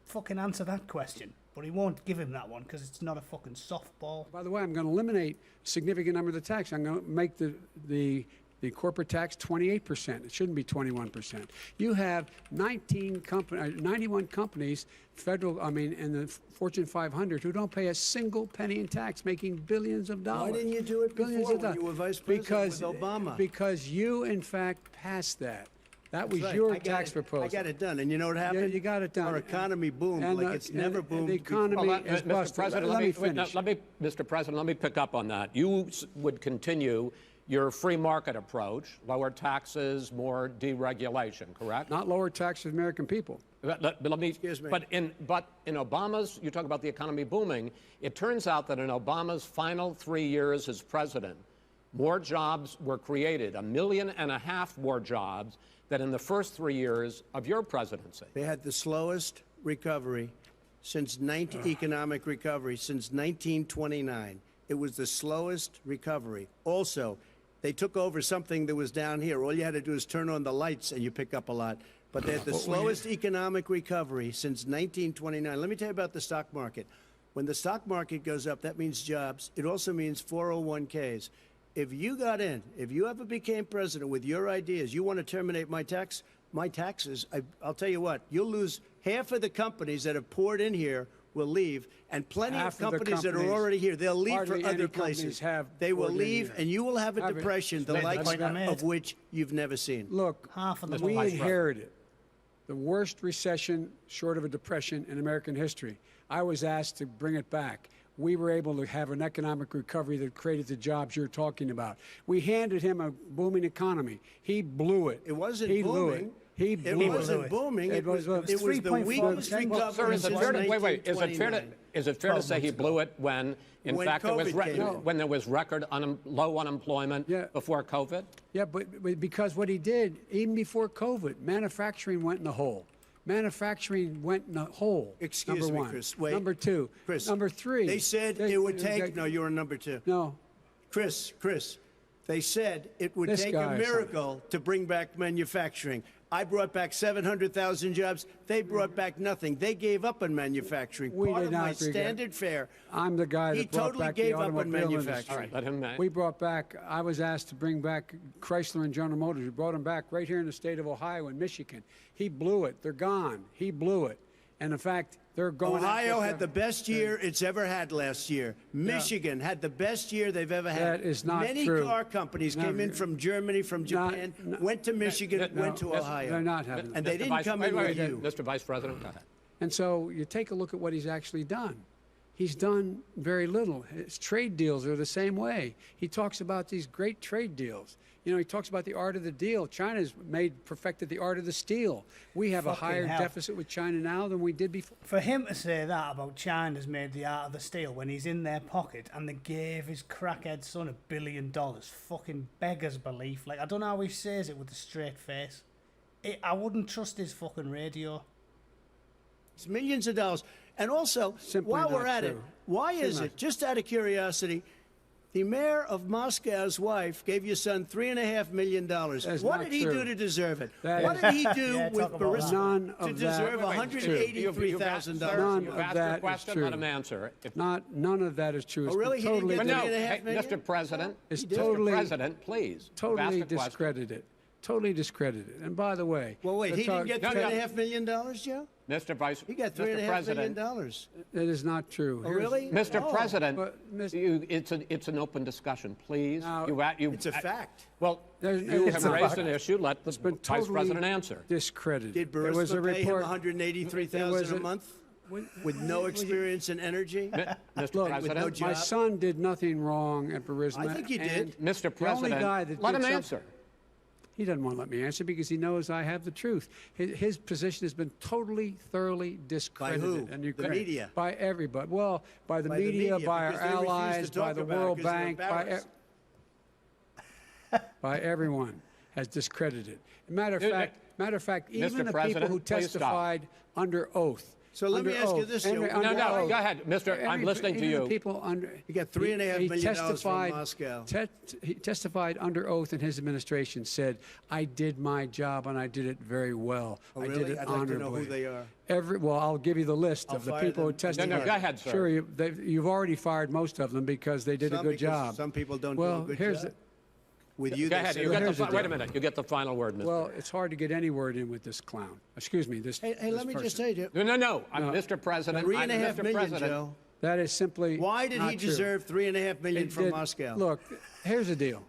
Fucking answer that question. But he won't give him that one because it's not a fucking softball. By the way, I'm going to eliminate a significant number of the tax. I'm going to make the corporate tax 28%. It shouldn't be 21%. You have 91 companies, in the Fortune 500 who don't pay a single penny in tax, making billions of dollars. Why didn't you do it before when you were vice president with Obama? Because you, in fact, passed that. That was your tax proposal. I got it done. And you know what happened? Yeah, you got it done. Our economy boomed like it's never boomed. The economy is Mr. busted. President, Let me finish. Mr. President, let me pick up on that. You would continue your free market approach, lower taxes, more deregulation, correct? Not lower taxes for the American people. But let me. Excuse me. But in Obama's, you talk about the economy booming. It turns out that in Obama's final 3 years as president, more jobs were created, 1.5 million more jobs than in the first 3 years of your presidency. They had the slowest recovery since economic recovery since 1929. It was the slowest recovery. Also, they took over something that was down here. All you had to do is turn on the lights and you pick up a lot. But they had the slowest economic recovery since 1929. Let me tell you about the stock market. When the stock market goes up, that means jobs. It also means 401ks. If you got in, if you ever became president with your ideas, you want to terminate my taxes, I'll tell you what, you'll lose half of the companies that have poured in here will leave, and plenty of companies that are already here, they'll leave for other places. They will leave, and you will have a depression, the likes of which you've never seen. Look, Half of them we are white. inherited the worst recession short of a depression in American history. I was asked to bring it back. We were able to have an economic recovery that created the jobs you're talking about. We handed him a booming economy. He blew it. It wasn't he booming. Blew it. He blew It wasn't booming. It was the 3.4%. weakest Well, recovery Sir, is it since fair to, wait, is it fair to, 1929. is it fair to say he blew it when, in When fact, COVID came in. when there was record low unemployment before COVID? Yeah, but because what he did, even before COVID, manufacturing went in the hole. Manufacturing went in the hole. Excuse number me, one. Chris. Wait. Number two. Chris. Number three. They said it would take. No, you're on number two. No. Chris. They said it would This take guy a is miracle to bring back manufacturing. I brought back 700,000 jobs. They brought back nothing. They gave up on manufacturing. We Part did of not my agree. standard fare. I'm the guy He that brought totally back gave the up on automobile manufacturing. industry. All right, let him. We brought back, I was asked to bring back Chrysler and General Motors. We brought them back right here in the state of Ohio and Michigan. He blew it. They're gone. He blew it. And in fact, they're going. Ohio had the best year it's ever had last year. Michigan had the best year they've ever had. That is not Many true. car companies came in from Germany, from Japan, went to Michigan, went to Ohio. They're not having And they Mr. didn't Vice- come wait, in wait, with you. Mr. Vice President, go ahead. And so you take a look at what he's actually done. He's done very little. His trade deals are the same way. He talks about these great trade deals. You know, he talks about the art of the deal. China's perfected the art of the steal. We have a Fucking higher hell. deficit with China now than we did before. For him to say that about China's made the art of the steal when he's in their pocket and they gave his crackhead son $1 billion, fucking beggars belief. Like, I don't know how he says it with a straight face. I wouldn't trust his fucking radio. It's millions of dollars. And also, Simply while not we're at it, true. why is not. it, just out of curiosity, the mayor of Moscow's wife gave your son $3.5 million. That's What not did he true. do to deserve it? That What is- did he do Yeah, with talk about that. None Burisma of to that- deserve Wait, wait, $183,000? None You've of asked that your is question, true. let him answer. None of that is true. It's Oh, really? been He didn't totally, get No, $3.5 hey, million? Mr. President, It's Mr. totally- President, please. You've totally asked a question. discredited. Totally discredited. And by the way, Well, wait, he didn't get No, no. $3.5 million, Joe? Mr. Vice, He got Mr. $3.5 President, million. that is not true. Oh, Here's- really? Mr. Oh. President, But, Mr. it's an open discussion, please. Now, It's a fact. Well, There's- you it's have a raised fact. an issue. Let the It's been Vice totally President answer. discredited. Did There was a Burisma pay him report. $183,000 a month with no experience in energy? Mr. Look, President, my son did nothing wrong at Burisma. I think he did. and Mr. the only guy President, that let did him something- answer. He doesn't want to let me answer because he knows I have the truth. His position has been totally, thoroughly discredited. who? And The media? By everybody. Well, by the By the media, media, by our because they refuse to allies, by talk the about it World because they're Bank, embarrassed. by everyone has discredited. Matter of fact, even Mr. the people President, who please stop. testified under oth. So let me under ask you oath, this, under- Joe. under No, no, oath. go ahead, Mr. I'm listening to Even the you. people under. He got $3.5 he million from testified- Moscow. He testified under oath in his administration, said, I did my job and I did it very well. Oh, I really? did it I'd like to honorably. know who they are. Well, I'll give you the list I'll of the fire people who them. testified. No, go ahead, sir. Sure, you've already fired most of them because they did a Some good because job. some people don't do well, a good here's job. With you, Go they ahead. say- You get here's the wait a deal. minute. You get the final word, Mr. Well, it's hard to get any word in with this clown. Excuse me, this. Hey, this let me just person. say, No. I'm Mr. President. I'm $3.5 Mr. million, President. Joe. That is simply Why did not he true. deserve $3.5 million It from did- Moscow? Look, here's the deal.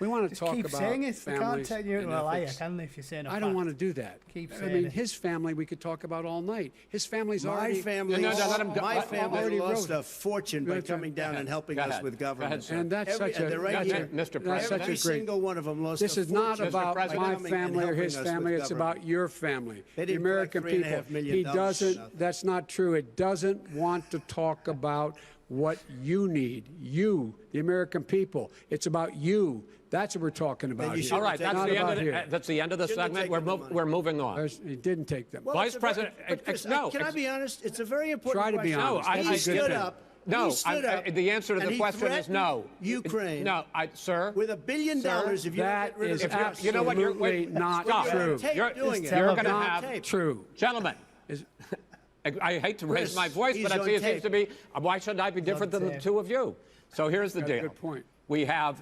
We want to Just talk keep about saying it. They can't families tell you and a liar, ethics. can they, if you're saying a I don't fact? want to do that. Keep I saying mean, it. his family we could talk about all night. His family's My already... family, No, let him go. my family Already lost wrote. a fortune by Go ahead. coming down and helping Go us ahead. with Go ahead, government. sir. And that's such a... they're right That's here. it, Mr. That's such President. a Every great... single one of them lost This a is not fortune about by my coming and family or helping his us with family. It's government. about your family, They the didn't American collect people. $3.5 million He for doesn't... nothing. That's not true. It doesn't want to talk about what you need. You, the American people. It's about you. That's what we're talking about you here. should All right, Take that's Not the, end about of the, here. that's the end of the Shouldn't have segment. taken the money. We're moving on. He didn't take them. Well, Vice it's a very- President, but Chris, no, can I it's- be honest? It's a very important Try to be question. honest. No, That's He a good stood thing. up. No, he stood up, the answer to and the he question is no. threatened Ukraine. No, sir. With $1 billion, if you That don't get rid of is the press. you know what, you're- absolutely not stop. true. Tape You're- doing it. you're You're going to On have tape. True. Gentlemen, Is- I hate to raise Chris, my voice, he's but I on see it seems tape. to be, why should I be different than the tape. two of you? So here's the Got a deal. good point. We have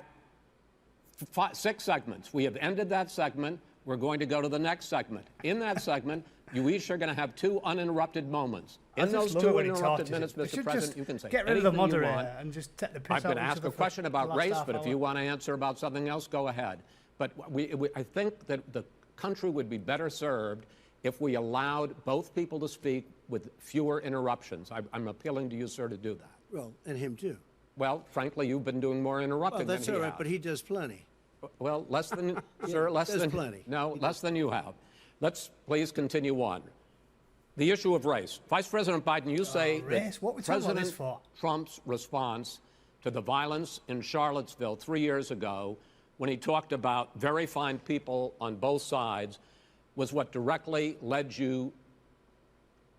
6 segments. We have ended that segment. We're going to go to the next segment. In that segment, you each are going to have 2 uninterrupted moments. I In just those love it 2 when he uninterrupted tortures minutes, it. They Mr. should President, just you can say get rid of the anything you moderator want. and just take the piss I've out been of each asked other a for question the about last race, half but if hour. you want to answer about something else, go ahead. But I think that the country would be better served if we allowed both people to speak with fewer interruptions. I'm appealing to you, sir, to do that. Well, and him too. Well, frankly, you've been doing more Well, interrupting that's than all he right, has. but he does plenty. Well, less than, sir, less there's than. plenty. No, less than you have. Let's please continue on. The issue of race. Vice President Biden, you say race? that What we talking about President this for? Trump's response to the violence in Charlottesville 3 years ago, when he talked about very fine people on both sides, was what directly led you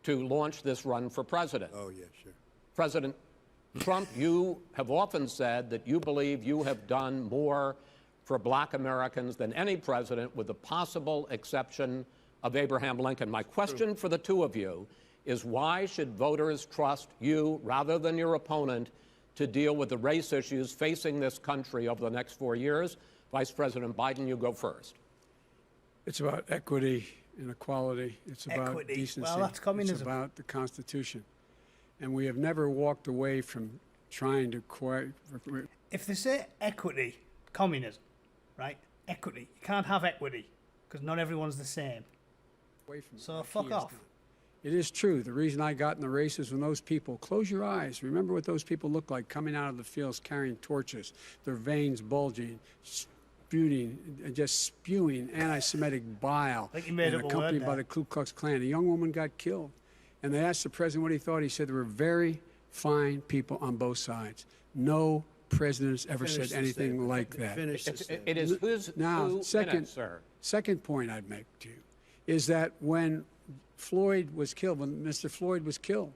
to launch this run for president. Oh, yeah, sure. President Trump, you have often said that you believe you have done more for black Americans than any president, with the possible exception of Abraham Lincoln. My question for the two of you is, why should voters trust you rather than your opponent to deal with the race issues facing this country over the next 4 years? Vice President Biden, you go first. It's about equity and equality. It's about Equity. decency. Well, that's communism. It's about the Constitution. And we have never walked away from trying to If they say equity, communism, right? Equity. You can't have equity because not everyone's the same. away from So what fuck he has off. done. It is true. The reason I got in the race is when those people, close your eyes, remember what those people look like coming out of the fields carrying torches, their veins bulging, just spewing anti-Semitic bile, I think you made and up a word accompanied by there. the Ku Klux Klan. A young woman got killed. And they asked the president what he thought. He said there were very fine people on both sides. No president has ever Finish said the anything statement. like that. Finish the It statement. is who's Now, 2 second, minutes, sir. second point I'd make to you is that when Floyd was killed, when Mr. Floyd was killed,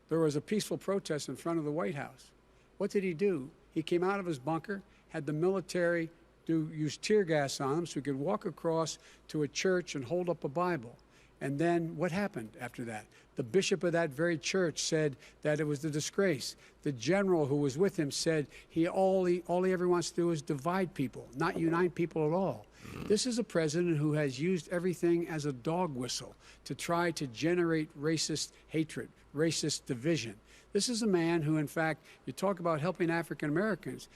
there was a peaceful protest in front of the White House. What did he do? He came out of his bunker, had the military use tear gas on him so he could walk across to a church and hold up a Bible. And then what happened after that? The bishop of that very church said that it was a disgrace. The general who was with him said all he ever wants to do is divide people, not unite people at all. This is a president who has used everything as a dog whistle to try to generate racist hatred, racist division. This is a man who, in fact, you talk about helping African Americans.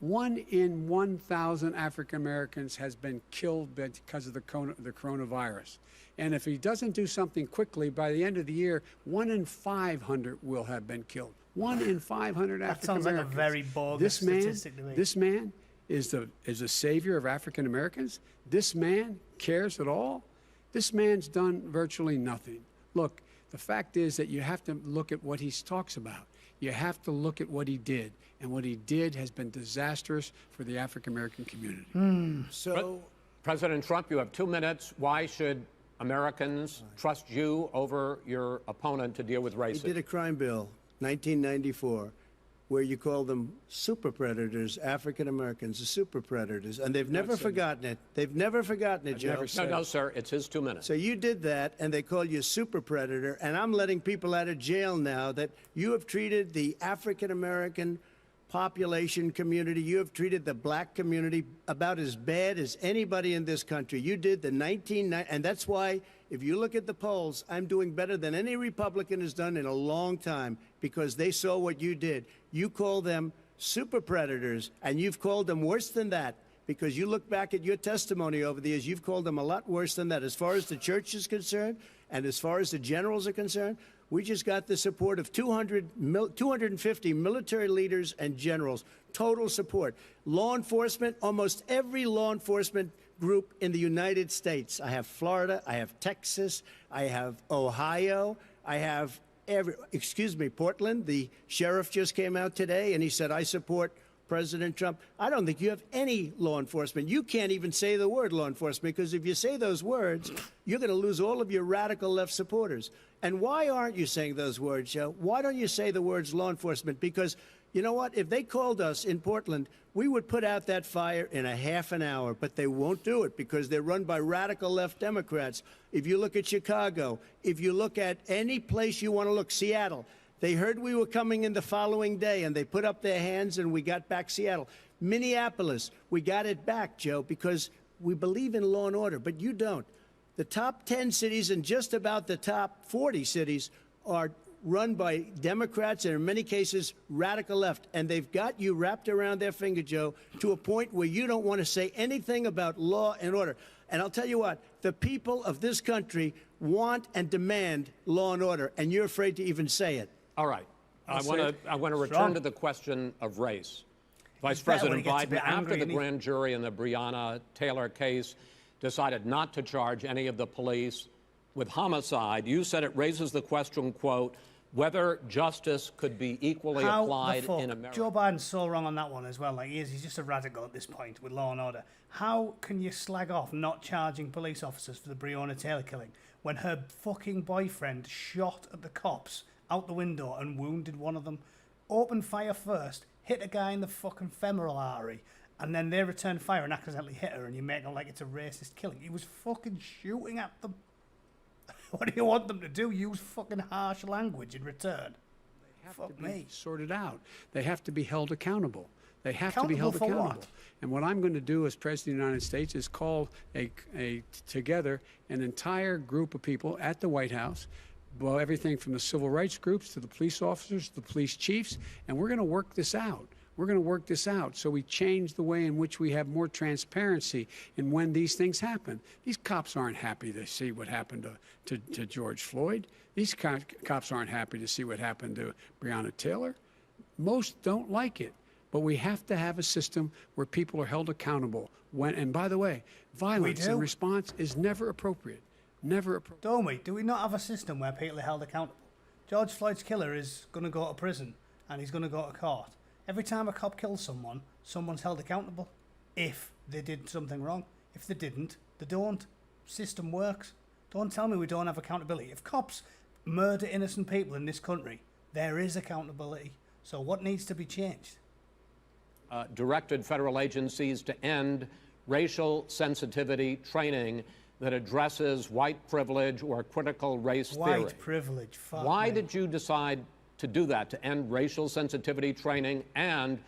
1 in 1,000 African Americans has been killed because of the coronavirus. And if he doesn't do something quickly, by the end of the year, 1 in 500 will have been killed. 1 in 500 That African sounds like a Americans. very bogus statistic to me. This man is a savior of African Americans. This man cares at all. This man's done virtually nothing. Look, the fact is that you have to look at what he talks about. You have to look at what he did. And what he did has been disastrous for the African American community. So, President Trump, you have 2 minutes. Why should Americans trust you over your opponent to deal with he racism? did a crime bill, 1994, where you call them super predators, African Americans, the super predators, and they've never forgotten it. They've never forgotten it, Joe. never said No, sir, it's his 2 minutes. So you did that, and they call you super predator, and I'm letting people out of jail now that you have treated the African American population community, you have treated the black community about as bad as anybody in this country. You did the 1990, and that's why, if you look at the polls, I'm doing better than any Republican has done in a long time, because they saw what you did. You call them super predators, and you've called them worse than that. because you look back at your testimony over the years, you've called them a lot worse than that. As far as the church is concerned, and as far as the generals are concerned, we just got the support of 250 military leaders and generals, total support. Law enforcement, almost every law enforcement group in the United States. I have Florida, I have Texas, I have Ohio, I have Portland. The sheriff just came out today and he said, I support President Trump. I don't think you have any law enforcement. You can't even say the word law enforcement, because if you say those words, you're going to lose all of your radical left supporters. And why aren't you saying those words, Joe? Why don't you say the words law enforcement? Because you know what? If they called us in Portland, we would put out that fire in a half an hour, but they won't do it because they're run by radical left Democrats. If you look at Chicago, if you look at any place you want to look, Seattle, they heard we were coming in the following day, and they put up their hands, and we got back Seattle. Minneapolis, we got it back, Joe, because we believe in law and order, but you don't. The top 10 cities and just about the top 40 cities are run by Democrats and, in many cases, radical left. And they've got you wrapped around their finger, Joe, to a point where you don't want to say anything about law and order. And I'll tell you what, the people of this country want and demand law and order, and you're afraid to even say it. All right. I want to return to the question of race. Vice President Biden, after the grand jury in the Breonna Taylor case decided not to charge any of the police with homicide, you said it raises the question, quote, whether justice could be equally applied in America. Joe Biden's so wrong on that one as well. Like, he's just a radical at this point with law and order. How can you slag off not charging police officers for the Breonna Taylor killing when her fucking boyfriend shot at the cops out the window and wounded one of them? Opened fire first, hit a guy in the fucking femoral artery, and then they returned fire and accidentally hit her, and you make it like it's a racist killing. He was fucking shooting at them. What do you want them to do? Use fucking harsh language in return? They have to be sorted out. They have to be held accountable. They have to be held accountable. What? And what I'm going to do as President of the United States is call together an entire group of people at the White House, well, everything from the civil rights groups to the police officers, to the police chiefs, and we're going to work this out. We're going to work this out so we change the way in which we have more transparency in when these things happen. These cops aren't happy to see what happened to George Floyd. These cops aren't happy to see what happened to Breonna Taylor. Most don't like it. But we have to have a system where people are held accountable. And by the way, violence in response is never appropriate. Never appropriate. Don't we? Do we not have a system where people are held accountable? George Floyd's killer is going to go to prison and he's going to go to court. Every time a cop kills someone, someone's held accountable. If they did something wrong. If they didn't, they don't. System works. Don't tell me we don't have accountability. If cops murder innocent people in this country, there is accountability. So what needs to be changed? Directed federal agencies to end racial sensitivity training that addresses white privilege or critical race theory. White privilege, fuck Why me. did you decide to do that, to end racial sensitivity training? And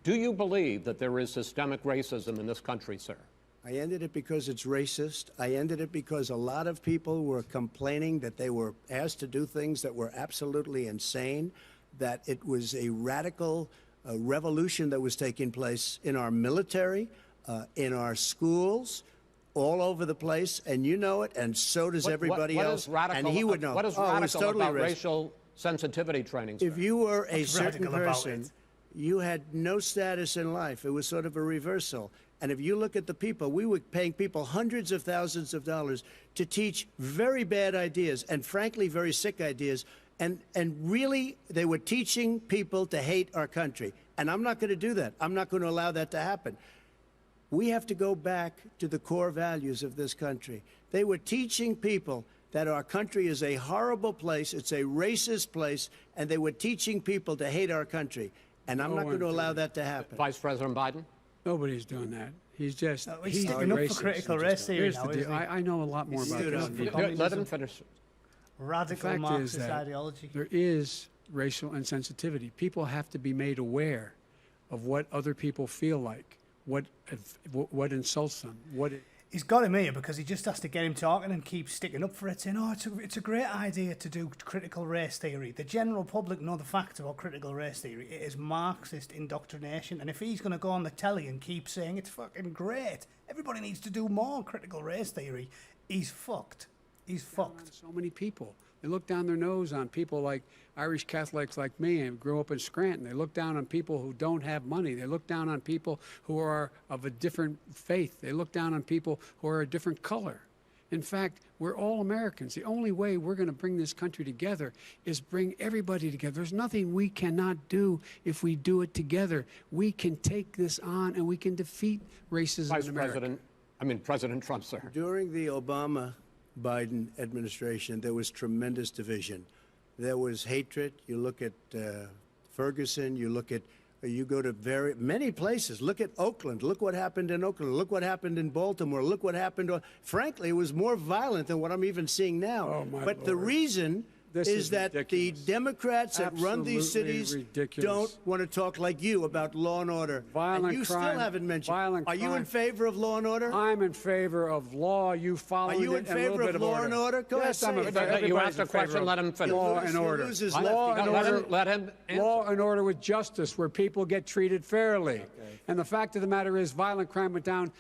do you believe that there is systemic racism in this country, sir? I ended it because it's racist. I ended it because a lot of people were complaining that they were asked to do things that were absolutely insane, that it was a radical revolution that was taking place in our military, in our schools, all over the place, and you know it, and so does everybody else. And he would know. What is radical about racial sensitivity training, sir? If you were a certain person, you had no status in life. It was sort of a reversal. And if you look at the people, we were paying people hundreds of thousands of dollars to teach very bad ideas and, frankly, very sick ideas. And really, they were teaching people to hate our country. And I'm not going to do that. I'm not going to allow that to happen. We have to go back to the core values of this country. They were teaching people that our country is a horrible place, it's a racist place, and they were teaching people to hate our country. And I'm not going to allow that to happen. Vice President Biden? Nobody's doing that. He's just he's sticking up for critical race theory now, isn't he? I know a lot more about this. Let him finish. Radical Marxist ideology. There is racial insensitivity. People have to be made aware of what other people feel like, what insults them, He's got him here because he just has to get him talking and keep sticking up for it, saying, oh, it's a great idea to do critical race theory. The general public know the facts about critical race theory. It is Marxist indoctrination. And if he's going to go on the telly and keep saying it's fucking great, everybody needs to do more critical race theory, he's fucked. He's fucked. So many people. They look down their nose on people like Irish Catholics like me and grew up in Scranton. They look down on people who don't have money. They look down on people who are of a different faith. They look down on people who are a different color. In fact, we're all Americans. The only way we're going to bring this country together is bring everybody together. There's nothing we cannot do if we do it together. We can take this on and we can defeat racism in America. President Trump, sir. During the Obama-Biden administration, there was tremendous division. There was hatred. You look at Ferguson. You go to many places. Look at Oakland. Look what happened in Oakland. Look what happened in Baltimore. Look what happened. Frankly, it was more violent than what I'm even seeing now. Oh, my but Lord. the reason is that ridiculous. the Democrats that run these Absolutely cities ridiculous. don't want to talk like you about law and order. Violent and you crime, still haven't mentioned. violent Are you in crime. favor of law and order? I'm in favor of law. You follow Are you it in and a little favor bit of of law order. and order? Go Yes, ahead, I'm say in it. favor. You Everybody's asked a in favor question, of let him finish. Law and order. Lose his Law left. and order. Let him answer. Law and order with justice, where people get treated fairly. And the fact of the matter is, violent crime went down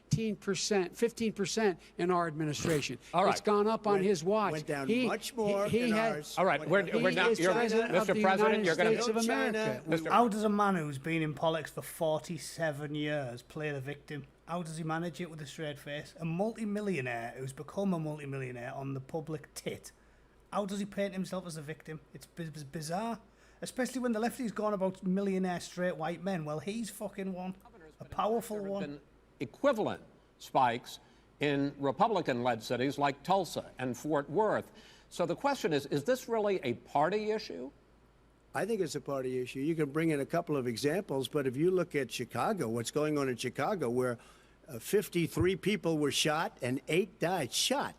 15% in our administration. All right. It's gone up on his watch. Went down He- much more he in had- ours. All right, we're He now. is You're, president of Mr. the President, United you're going States to. of America. How does a man who's been in politics for 47 years play the victim? How does he manage it with a straight face? A multi-millionaire who's become a multi-millionaire on the public tit. How does he paint himself as a victim? It's bizarre. Especially when the lefty's gone about millionaire straight white men. Well, he's fucking one. A powerful There have one. been equivalent spikes in Republican-led cities like Tulsa and Fort Worth. So the question is this really a party issue? I think it's a party issue. You can bring in a couple of examples, but if you look at Chicago, what's going on in Chicago, where 53 people were shot and 8 died shot.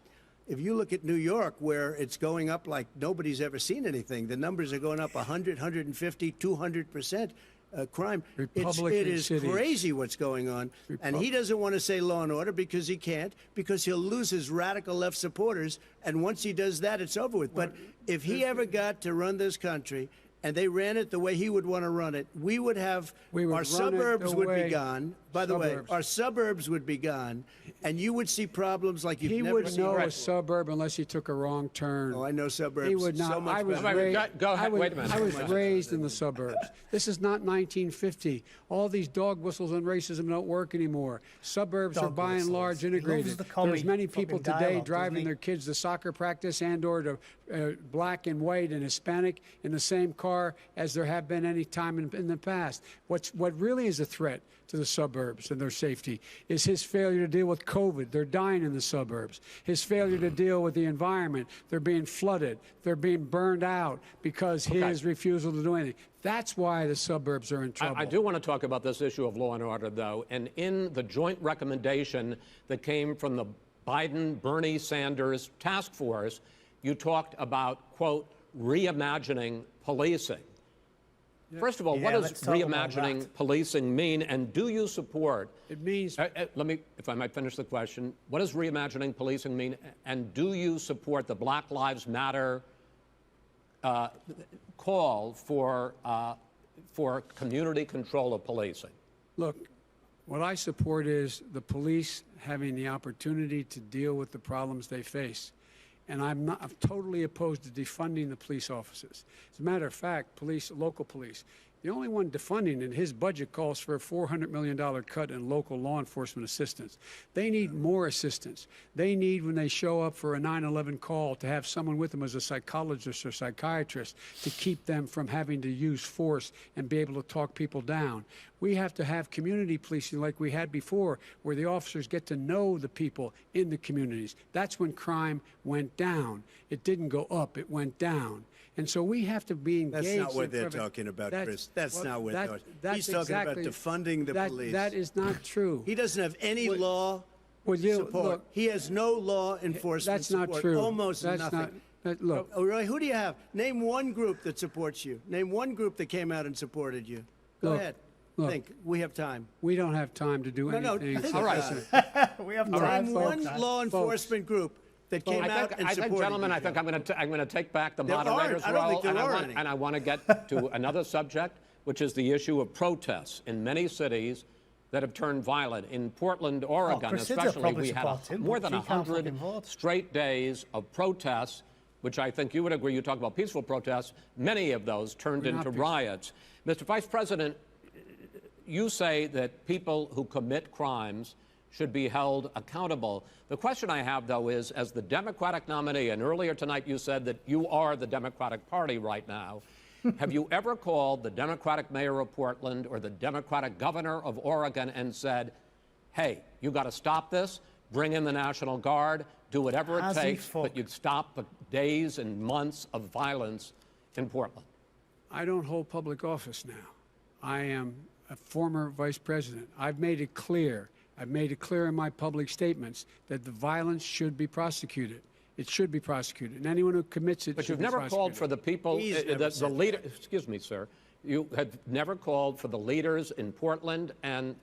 If you look at New York, where it's going up like nobody's ever seen anything, the numbers are going up 100, 150, 200%. Crime. It is cities. crazy what's going on. And he doesn't want to say law and order because he can't, because he'll lose his radical left supporters. And once he does that, it's over with. But if he ever got to run this country and they ran it the way he would want to run it, we would run our suburbs the would way- be gone. By the way, our suburbs would be gone, and you would see problems like you've He never wouldn't seen. know a suburb unless he took a wrong turn. Oh, I know suburbs. He would not. So much I was better. raised. Go ahead, wait a minute. I was raised in the suburbs. This is not 1950. All these dog whistles and racism don't work anymore. Suburbs are Dog by and whistles. large He loves integrated. the commie There's many people fucking today dialogue, driving doesn't he? their kids to soccer practice and/or to black and white and Hispanic in the same car as there have been any time in the past. What really is a threat to the suburbs and their safety is his failure to deal with COVID. They're dying in the suburbs. His failure to deal with the environment. They're being flooded. They're being burned out because his refusal to do anything. That's why the suburbs are in trouble. I do want to talk about this issue of law and order, though. And in the joint recommendation that came from the Biden-Bernie Sanders task force, you talked about, quote, reimagining policing. First of all, what does let's talk about reimagining that. policing mean, and do you support? It means Let me, if I might finish the question. What does reimagining policing mean, and do you support the Black Lives Matter call for community control of policing? Look, what I support is the police having the opportunity to deal with the problems they face. And I'm totally opposed to defunding the police officers. As a matter of fact, local police, the only one defunding in his budget calls for a $400 million cut in local law enforcement assistance. They need more assistance. They need, when they show up for a 9/11 call, to have someone with them as a psychologist or psychiatrist to keep them from having to use force and be able to talk people down. We have to have community policing like we had before, where the officers get to know the people in the communities. That's when crime went down. It didn't go up, it went down. And so we have to be engaged. That's not what they're in prevent- talking about, That's- Chris. That's well, not what that- they're that's He's talking about exactly- defunding the police. That is not true. He doesn't have any law support. Look, He has no law enforcement that's not support. true. Almost That's nothing. Look, Oh, really? Who do you have? Name one group that supports you. Name one group that came out and supported you. Go Look, ahead. Look, Think. We have time. We don't have time to do No, anything. think All right. about it. We have All right, time. folks. One law enforcement group that came out and I think, supported gentlemen, you, I think Joe. I'm going to take back the There aren't. moderator's I don't role, think there and are any. I want to get to another subject, which is the issue of protests in many cities that have turned violent. In Portland, Oregon, Cressida especially, probably we had supports him, more but than she can't 100 fucking vote. straight days of protests, which I think you would agree. You talk about peaceful protests. Many of those turned into riots. Mr. Vice President, you say that people who commit crimes should be held accountable. The question I have, though, is as the Democratic nominee, and earlier tonight you said that you are the Democratic Party right now, have you ever called the Democratic mayor of Portland or the Democratic governor of Oregon and said, hey, you got to stop this, bring in the National Guard, do whatever it takes, but you stop the days and months of violence in Portland? I don't hold public office now. I am a former vice president. I've made it clear in my public statements that the violence should be prosecuted. It should be prosecuted, and anyone who commits it But should you've be never prosecuted. called for the people, He's never the said leader. Excuse me, sir. You have never called for the leaders in Portland and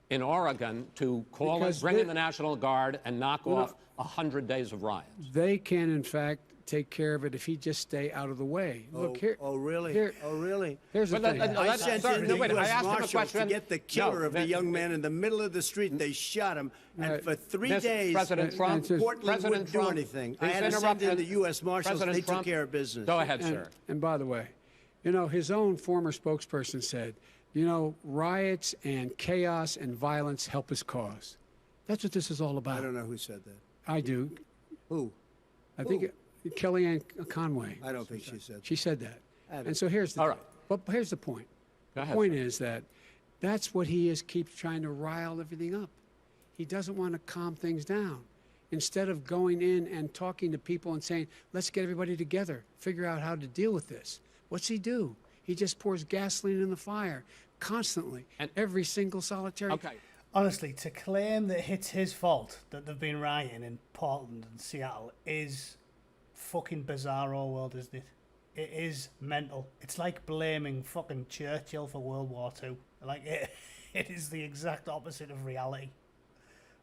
in Oregon to bring in the National Guard and knock off 100 days of riots. They can, in fact, take care of it if he just stay out of the way. Look here. Oh, really? Here, Oh, really? here's the thing. I sent in the wait, I U.S. asked him a Marshals question. to get the killer No, of the young man in the middle of the street. They shot him, and for 3 days, President Trump, Portland President wouldn't do Trump, anything. I please had to send interrupt in him. the U.S. Marshals. President They Trump, took care of business. Go ahead, sir. And by the way, you know, his own former spokesperson said, you know, riots and chaos and violence help his cause. That's what this is all about. I don't know who said that. I do. Who? I think Kellyanne Conway. I don't think she said that. She said that. don't- And so here's the All right. But here's the point. Go The ahead, point sir. is that that's what he is, keeps trying to rile everything up. He doesn't want to calm things down. Instead of going in and talking to people and saying, let's get everybody together, figure out how to deal with this. What's he do? He just pours gasoline in the fire constantly, And- every single solitary. Okay. Honestly, to claim that it's his fault that they've been rioting in Portland and Seattle is fucking bizarro world, isn't it? It is mental. It's like blaming fucking Churchill for World War II. Like, it is the exact opposite of reality.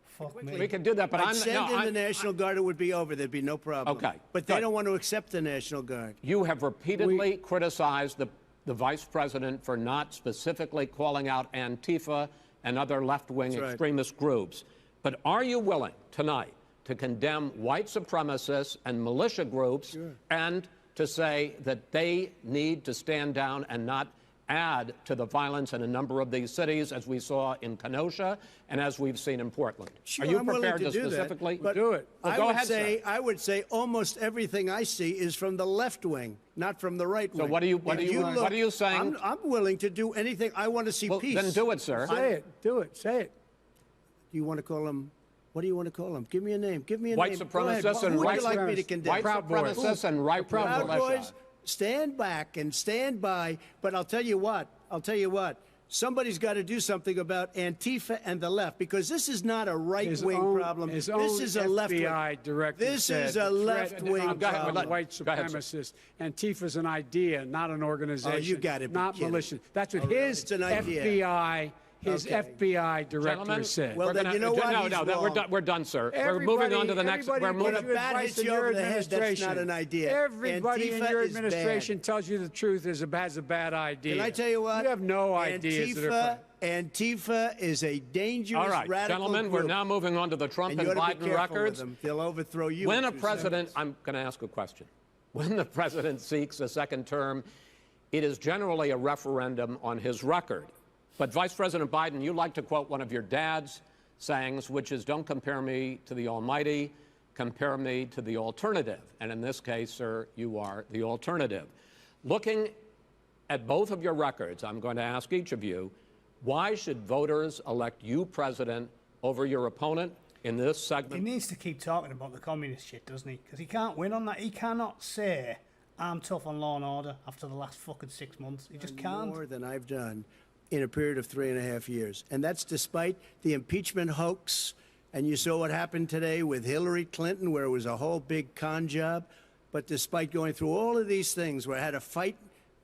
Fuck me. We could do that, but I'd send in the I'm National Guard. It would be over. There'd be no problem. Okay, But they good. don't want to accept the National Guard. You have repeatedly criticized the vice president for not specifically calling out Antifa and other left-wing That's right. extremist groups. But are you willing tonight to condemn white supremacists and militia groups and to say that they need to stand down and not add to the violence in a number of these cities, as we saw in Kenosha and as we've seen in Portland? Sure, are you I'm willing prepared to do specifically that, but do it? Well, I go would ahead, say sir. I would say almost everything I see is from the left wing, not from the right wing. So what are you If saying? I'm willing to do anything. I want to see Well, peace. then do it, sir. Say it. Do it. Say it. Do you want to call him? What do you want to call him? Give me a name. Give me a White name. Go ahead. supremacists and Who would white you like me to supremacists. condemn? White Proud Boys. supremacists and right-wing Proud militia. Boys, stand back and stand by. But I'll tell you what. Somebody's got to do something about Antifa and the left, because this is not a right-wing problem. His This own is a left-wing. FBI director This said is a the threat left-wing of Go ahead, problem. white Go ahead, sir. supremacists. Antifa's an idea, not an organization. you gotta be not kidding. militia. That's what Oh, really? his It's an idea. FBI, Okay. FBI director Gentlemen, said. Well, we're then gonna- you know what? No, He's no, wrong. we're done, sir. We're Everybody- moving on to the next. everybody We're gives When moving. a you bat advice hits in you your over the head, that's administration. not an idea. Everybody in Antifa your is bad. administration tells you the truth has a bad idea. Can I tell you what? You have no ideas that are Antifa is a dangerous, All right, radical gentlemen, group. we're now moving on to the Trump And and you ought to be Biden careful with records. them. They'll overthrow you. When in a 2 president, seconds. I'm going to ask a question. When the president seeks a second term, it is generally a referendum on his record. But Vice President Biden, you like to quote one of your dad's sayings, which is, don't compare me to the Almighty, compare me to the alternative. And in this case, sir, you are the alternative. Looking at both of your records, I'm going to ask each of you, why should voters elect you president over your opponent in this He segment? needs to keep talking about the communist shit, doesn't he? Because he can't win on that. He cannot say, I'm tough on law and order after the last fucking 6 months. He just can't. More than I've done in a period of 3.5 years. And that's despite the impeachment hoax. And you saw what happened today with Hillary Clinton, where it was a whole big con job. But despite going through all of these things, where I had to fight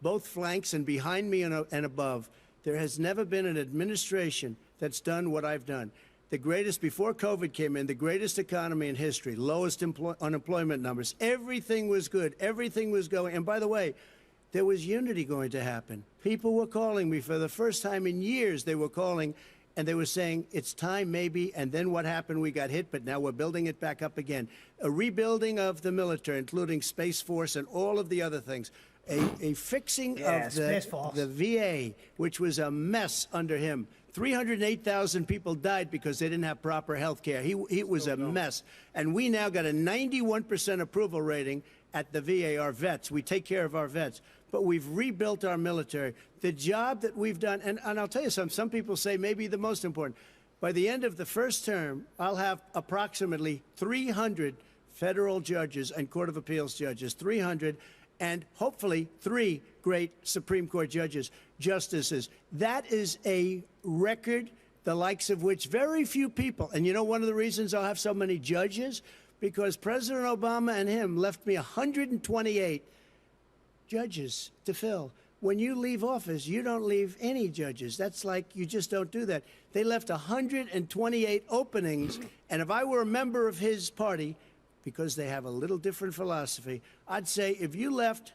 both flanks and behind me and above, There has never been an administration that's done what I've done. The greatest, before COVID came in, the greatest economy in history, lowest unemployment numbers. Everything was good. Everything was going. And by the way, there was unity going to happen. People were calling me for the first time in years. They were calling and they were saying, it's time maybe. And then what happened? We got hit, but now we're building it back up again. A rebuilding of the military, including Space Force and all of the other things. A fixing of the VA, which was a mess under him. 308,000 people died because they didn't have proper health care. It was a mess. And we now got a 91% approval rating at the VA, our vets. We take care of our vets. But we've rebuilt our military. The job that we've done, and I'll tell you something, some people say maybe the most important. By the end of the first term, I'll have approximately 300 federal judges and Court of Appeals judges, 300, and hopefully 3 great Supreme Court justices. That is a record, the likes of which very few people, and you know one of the reasons I'll have so many judges? Because President Obama and him left me 128 judges to fill. When you leave office, you don't leave any judges. That's like, you just don't do that. They left 128 openings, and if I were a member of his party, because they have a little different philosophy, I'd say if you left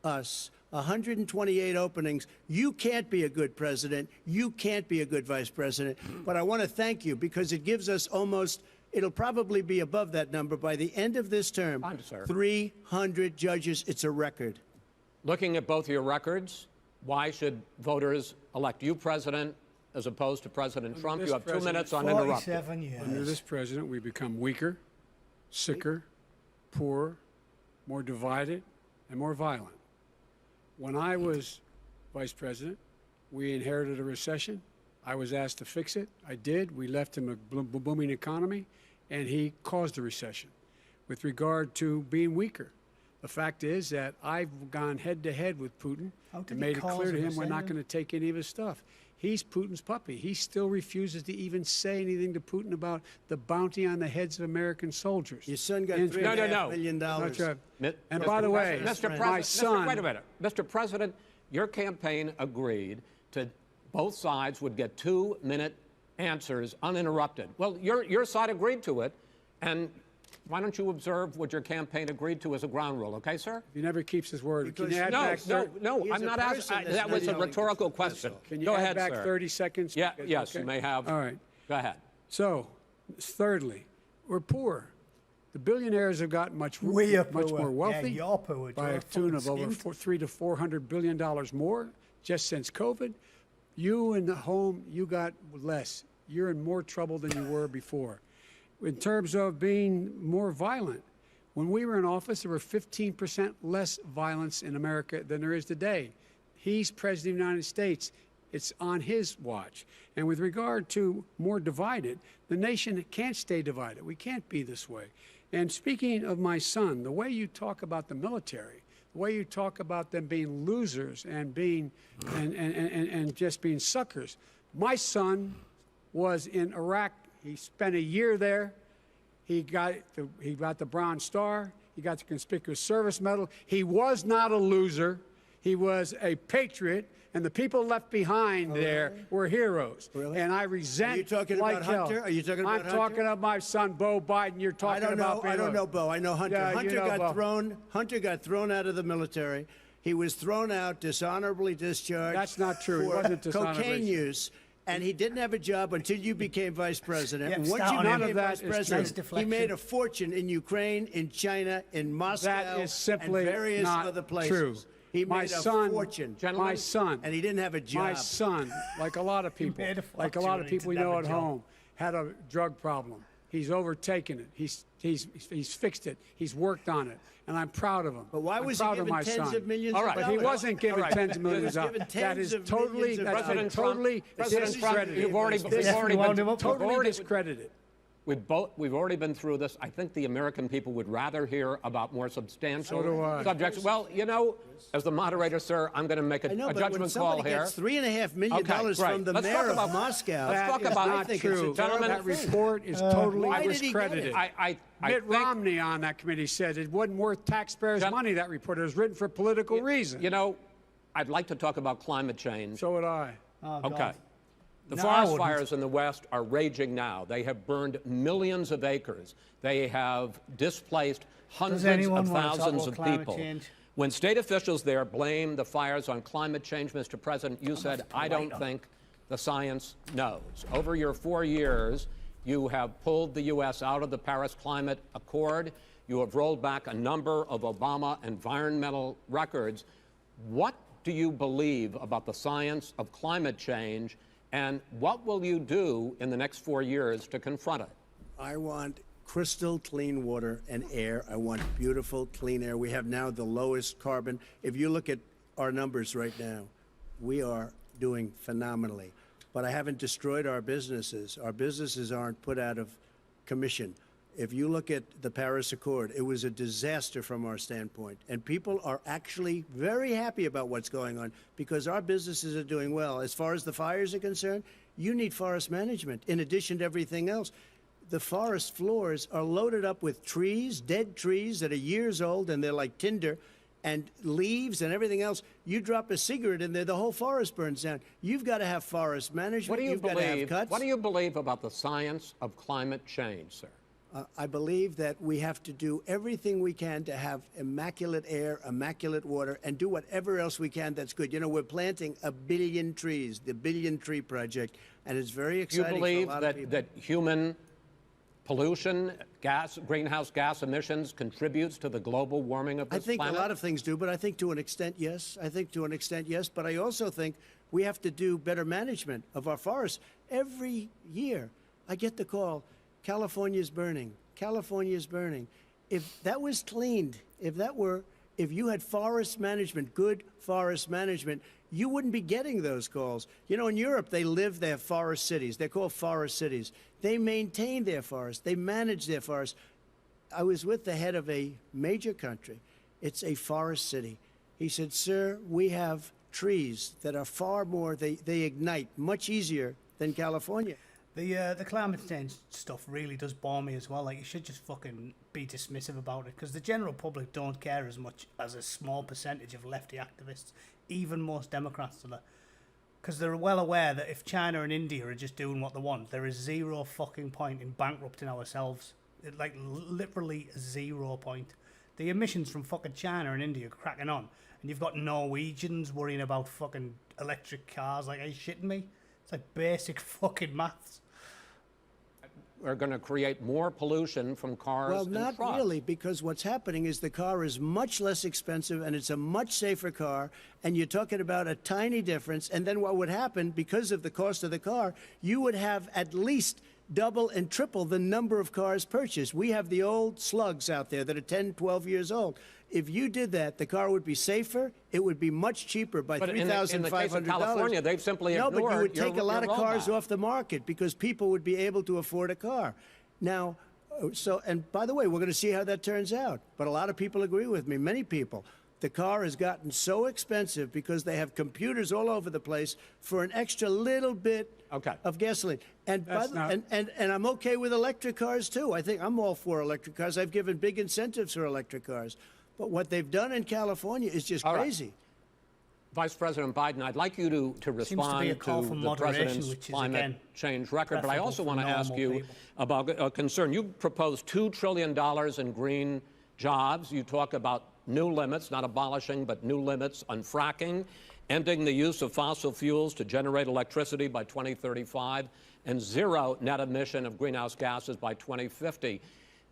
us 128 openings, you can't be a good president, you can't be a good vice president. But I want to thank you because it gives us almost, it'll probably be above that number by the end of this term. 300 judges, it's a record. Looking at both of your records, why should voters elect you president as opposed to President Trump? You have 2 minutes uninterrupted. 47 years. Under this president, we become weaker, sicker, poorer, more divided, and more violent. When I was vice president, we inherited a recession. I was asked to fix it. I did. We left him a booming economy, and he caused the recession. With regard to being weaker, the fact is that I've gone head-to-head with Putin and made it clear to him we're not going to take any of his stuff. He's Putin's puppy. He still refuses to even say anything to Putin about the bounty on the heads of American soldiers. Your son got $3.5 million. That's right. And Mr. by the way, my son... Wait a minute. Mr. President, your campaign agreed to both sides would get 2-minute answers uninterrupted. Well, your side agreed to it, and why don't you observe what your campaign agreed to as a ground rule, okay, sir? He never keeps his word. Because Can you add back No, I'm not asking. That was a rhetorical question. Can you Go add ahead, back sir. 30 seconds? Yeah, yes, Okay. you may have. All right. Go ahead. So, thirdly, we're poor. The billionaires have gotten much more wealthy you're poor. by a tune of over $300 to $400 billion more just since COVID. You in the home, you got less. You're in more trouble than you were before. In terms of being more violent, when we were in office, there were 15% less violence in America than there is today. He's president of the United States. It's on his watch. And with regard to more divided, the nation can't stay divided. We can't be this way. And speaking of my son, the way you talk about the military, the way you talk about them being losers and being and just being suckers. My son was in Iraq. He spent a year there. He got the Bronze Star. He got the Conspicuous Service Medal. He was not a loser. He was a patriot, and the people left behind there were heroes. Really? And I resent. Are you talking about Hunter? Are you talking about Hunter? I'm talking about my son, Bo Biden. You're talking about. I don't know Bo. I know Hunter. Yeah, Hunter got thrown out of the military. He was thrown out, dishonorably discharged. That's not true. He For wasn't dishonorably. cocaine use. And he didn't have a job until you became vice president. And once start you on became him. vice president, That's he made a fortune in Ukraine, in China, in Moscow, That is simply and various not other places. true. He My made a son, fortune. My son, and he didn't have a job. My son, like a lot of people, made a like a lot of fortune, people we he didn't know have at a job. home, had a drug problem. He's overtaken it. He's fixed it. He's worked on it, and I'm proud of him. But why I'm was he proud of given my tens son. of millions All of right. dollars? But he wasn't given tens of millions of He was dollars. given That is tens of totally, millions of that's been dollars. totally President Trump, discredited. you've already discredited. We've already been through this. I think the American people would rather hear about more substantial So do I. subjects. Well, you know, as the moderator, sir, I'm going to make a but when judgment call somebody here. gets $3.5 million Okay, great. from the Let's mayor talk of about- Moscow, Let's talk That about is it. not think true. it's a Gentlemen, That report is totally why did he get discredited. it? I Mitt think, Romney on that committee said it wasn't worth taxpayers' money, that report. It was written for political reasons. you know, I'd like to talk about climate change. So would I. Oh, God. Okay. The No, I forest wouldn't. fires in the West are raging now. They have burned millions of acres. They have displaced hundreds anyone of want to talk thousands about of climate people. change? When state officials there blame the fires on climate change, Mr. President, you said, I don't think the science knows. Over your 4 years, you have pulled the U.S. out of the Paris Climate Accord. You have rolled back a number of Obama environmental records. What do you believe about the science of climate change, and what will you do in the next 4 years to confront it? I want crystal clean water and air. I want beautiful, clean air. We have now the lowest carbon. If you look at our numbers right now, we are doing phenomenally. But I haven't destroyed our businesses. Our businesses aren't put out of commission. If you look at the Paris Accord, it was a disaster from our standpoint. And people are actually very happy about what's going on because our businesses are doing well. As far as the fires are concerned, you need forest management in addition to everything else. The forest floors are loaded up with trees, dead trees that are years old, and they're like tinder, and leaves and everything else. You drop a cigarette in there, the whole forest burns down. You've got to have forest management. What do you You've got to have believe? cuts. What do you believe about the science of climate change, sir? I believe that we have to do everything we can to have immaculate air, immaculate water, and do whatever else we can that's good. You know, we're planting 1 billion trees, the Billion Tree Project, and it's very Do you exciting believe for a lot of people. that human pollution, greenhouse gas emissions contributes to the global warming of this I think planet? a lot of things do, but I think to an extent, yes. I think to an extent, yes. But I also think we have to do better management of our forests. Every year, I get the call, California's burning. California's burning. If that was cleaned, if you had forest management, good forest management, you wouldn't be getting those calls. You know, in Europe, they have forest cities. They're called forest cities. They maintain their forests. They manage their forests. I was with the head of a major country. It's a forest city. He said, sir, we have trees that are far more, they ignite much easier than California. The climate change stuff really does bore me as well. Like, you should just fucking be dismissive about it, because the general public don't care as much as a small percentage of lefty activists, even most Democrats, because they're well aware that if China and India are just doing what they want, there is zero fucking point in bankrupting ourselves. Like, literally 0 point. The emissions from fucking China and India are cracking on, and you've got Norwegians worrying about fucking electric cars. Like, are you shitting me? It's like basic fucking maths. We're going to create more pollution from cars Well, and not trucks. really, because what's happening is the car is much less expensive and it's a much safer car, and you're talking about a tiny difference. And then what would happen, because of the cost of the car, you would have at least double and triple the number of cars purchased. We have the old slugs out there that are 10, 12 years old. If you did that, the car would be safer. It would be much cheaper by But $3,500. in the case of California, they've simply ignored No, but you would take a lot of your cars rollback. off the market because people would be able to afford a car. Now, and by the way, we're going to see how that turns out. But a lot of people agree with me, many people. The car has gotten so expensive because they have computers all over the place for an extra little bit of gasoline. And, and I'm okay with electric cars, too. I think I'm all for electric cars. I've given big incentives for electric cars. But what they've done in California is just crazy. Vice President Biden, I'd like you to respond to the president's climate change record, but I also want to ask you about a concern. You proposed $2 trillion in green jobs. You talk about new limits, not abolishing, but new limits on fracking, ending the use of fossil fuels to generate electricity by 2035, and zero net emission of greenhouse gases by 2050.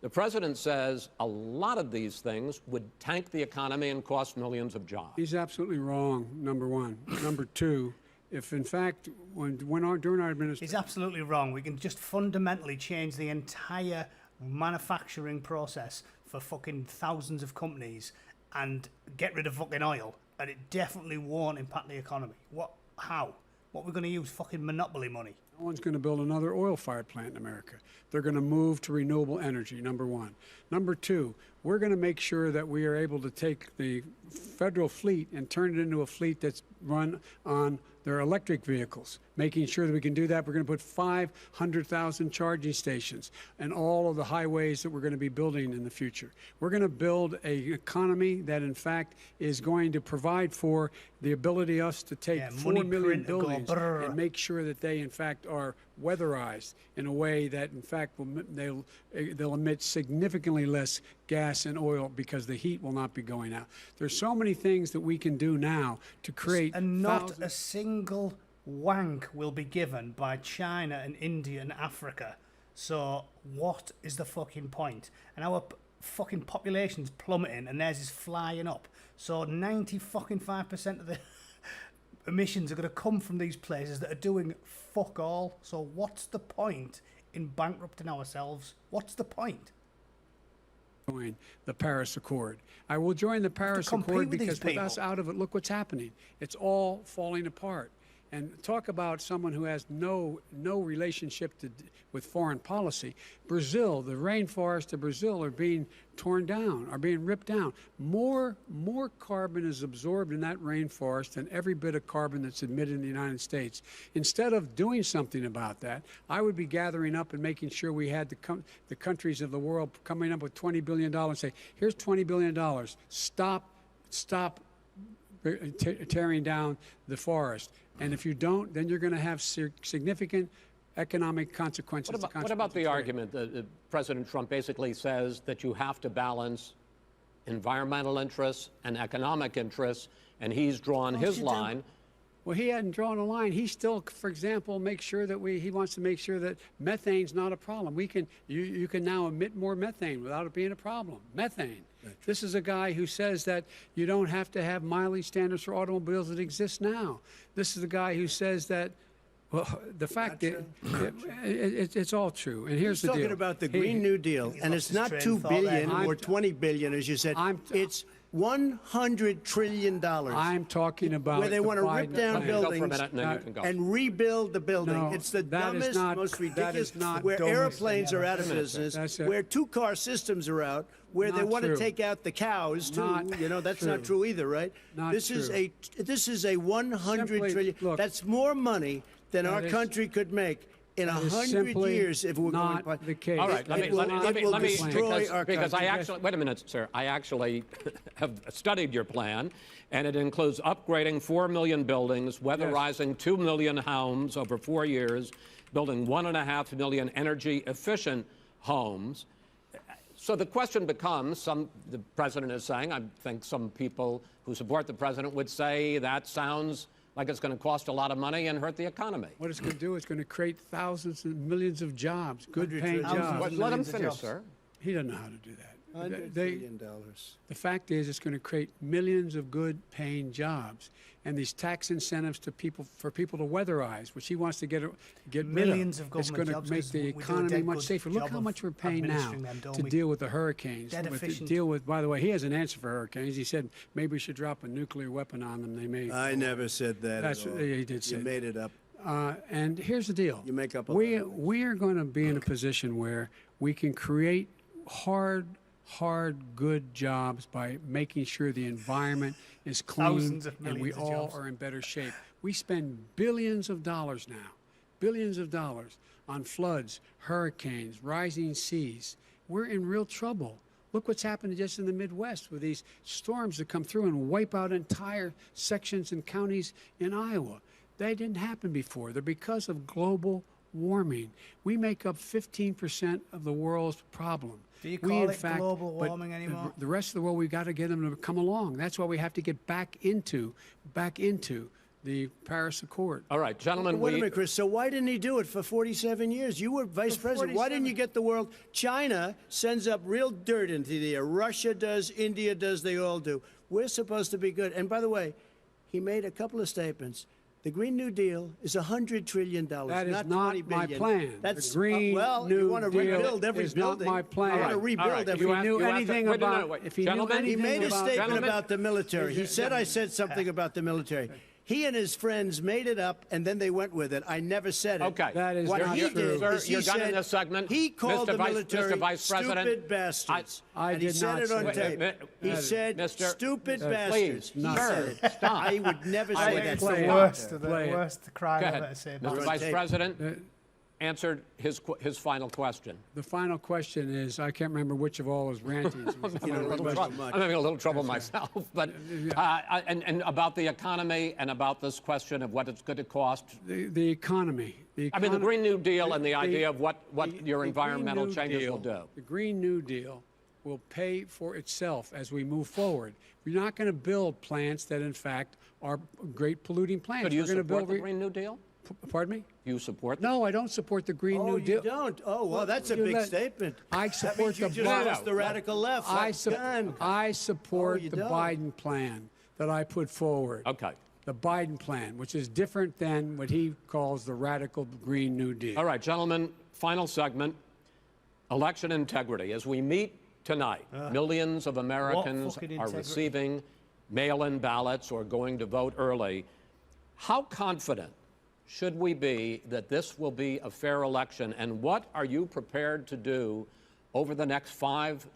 The president says a lot of these things would tank the economy and cost millions of jobs. He's absolutely wrong, number one. Number two, if in fact, during our administration... He's absolutely wrong. We can just fundamentally change the entire manufacturing process for fucking thousands of companies and get rid of fucking oil, and it definitely won't impact the economy. What? How? What we're going to use? Fucking monopoly money. No one's going to build another oil-fired plant in America. They're going to move to renewable energy, number one. Number two, we're going to make sure that we are able to take the federal fleet and turn it into a fleet that's run on their electric vehicles. making sure that we can do that. We're going to put 500,000 charging stations and all of the highways that we're going to be building in the future. We're going to build an economy that, in fact, is going to provide for the ability of us to take 4 million buildings and make sure that they, in fact, are weatherized in a way that, in fact, they'll emit significantly less gas and oil because the heat will not be going out. There's so many things that we can do now to create and not a single wank will be given by China and India and Africa. So what is the fucking point? And our fucking population's plummeting and theirs is flying up. So 95% of the emissions are going to come from these places that are doing fuck all. So what's the point in bankrupting ourselves? What's the point? Join the Paris Accord. I will join the Paris Accord because with us out of it, look what's happening. It's all falling apart. And talk about someone who has no relationship with foreign policy. Brazil, the rainforests of Brazil are being torn down, are being ripped down. More carbon is absorbed in that rainforest than every bit of carbon that's emitted in the United States. Instead of doing something about that, I would be gathering up and making sure we had the countries of the world coming up with $20 billion and say, here's $20 billion. Stop tearing down the forest. And if you don't, then you're going to have significant economic consequences. What about the argument that President Trump basically says that you have to balance environmental interests and economic interests, and he's drawn his line? Well, he hadn't drawn a line. He still, for example, makes sure that he wants to make sure that methane's not a problem. You can now emit more methane without it being a problem. Methane. This is a guy who says that you don't have to have mileage standards for automobiles that exist now. This is a guy who says that, well, the fact is, it's all true. And here's the deal. He's talking about the Green New Deal, and it's not $2 billion or $20 billion, as you said. It's $100 trillion. I'm talking about where they want to rip down buildings and rebuild the building. No, it's the dumbest, most ridiculous. Where airplanes are out of business, where two-car systems are out, where they want to take out the cows too. That's not true either, right? This is a $100 trillion. Look, that's more money than our country could make in 100 years if we're going to the case. All right, let me destroy our because country. I actually wait a minute, sir. I actually have studied your plan, and it includes upgrading 4 million buildings, weatherizing 2 million homes over 4 years, building 1.5 million energy-efficient homes. So the question becomes, the president is saying, I think some people who support the president would say that sounds like it's going to cost a lot of money and hurt the economy. What it's going to do is going to create thousands and millions of jobs, good-paying jobs. Let him finish, sir. He doesn't know how to do that. $100 billion. The fact is, it's going to create millions of good-paying jobs, and these tax incentives for people to weatherize, which he wants to get millions rid of government it's going jobs to make the economy much safer. Look how much we're paying now to deal with the hurricanes. By the way, he has an answer for hurricanes. He said maybe we should drop a nuclear weapon on them. They may. I never said that. That's at all. He did say. You made it up. And here's the deal. You make up. We are going to be in a position where we can create hard, good jobs by making sure the environment is clean and we all are in better shape. We spend billions of dollars now, on floods, hurricanes, rising seas. We're in real trouble. Look what's happened just in the Midwest with these storms that come through and wipe out entire sections and counties in Iowa. They didn't happen before. They're because of global warming. We make up 15% of the world's problem. Do you call it global warming anymore? The rest of the world, we've got to get them to come along. That's why we have to get back into the Paris Accord. All right, gentlemen. Wait a minute, Chris. So why didn't he do it for 47 years? You were vice president. Why didn't you get the world? China sends up real dirt into the air. Russia does. India does. They all do. We're supposed to be good. And by the way, he made a couple of statements. The Green New Deal is $100 trillion. That is not not $20 my billion. plan. That's the Green New you want to Deal rebuild every is building. not my plan. You want to rebuild every. If he knew anything about, he made a statement about the military. He said I said something about the military. He and his friends made it up, and then they went with it. I never said it. Okay. That is What not he true. did is he You're done in said this segment. he called Mr. the Vice- military Mr. Vice President, stupid bastards. I and he did said not it on say tape. that. He said Mr. stupid Please, bastards. He sir, said it. stop. I would never I say would that. It's the play it. worst of the Play it. worst crime Go I've ahead. ever seen. Mr. on Vice tape. President answered his final question. The final question is, I can't remember which of all his rantings. I'm having a little trouble myself, but and about the economy and about this question of what it's going to cost. The economy. I mean, the Green New Deal and the the- idea of what your the environmental Green New changes Deal- will do. The Green New Deal will pay for itself as we move forward. We're not going to build plants that, in fact, are great polluting plants. So do you We're going to support build the Green New Deal? Pardon me? You support? No, I don't support the Green Oh, New Deal. you don't? Oh, well, that's a You big let- statement. I That support means you the just Biden- lost the radical left. I Done. support Oh, you the don't? Biden plan that I put forward. Okay. The Biden plan, which is different than what he calls the radical Green New Deal. All right, gentlemen, final segment, election integrity. As we meet tonight, millions of Americans fucking are integrity? receiving mail-in ballots or going to vote early. How confident should we be that this will be a fair election? And what are you prepared to do over the next 5+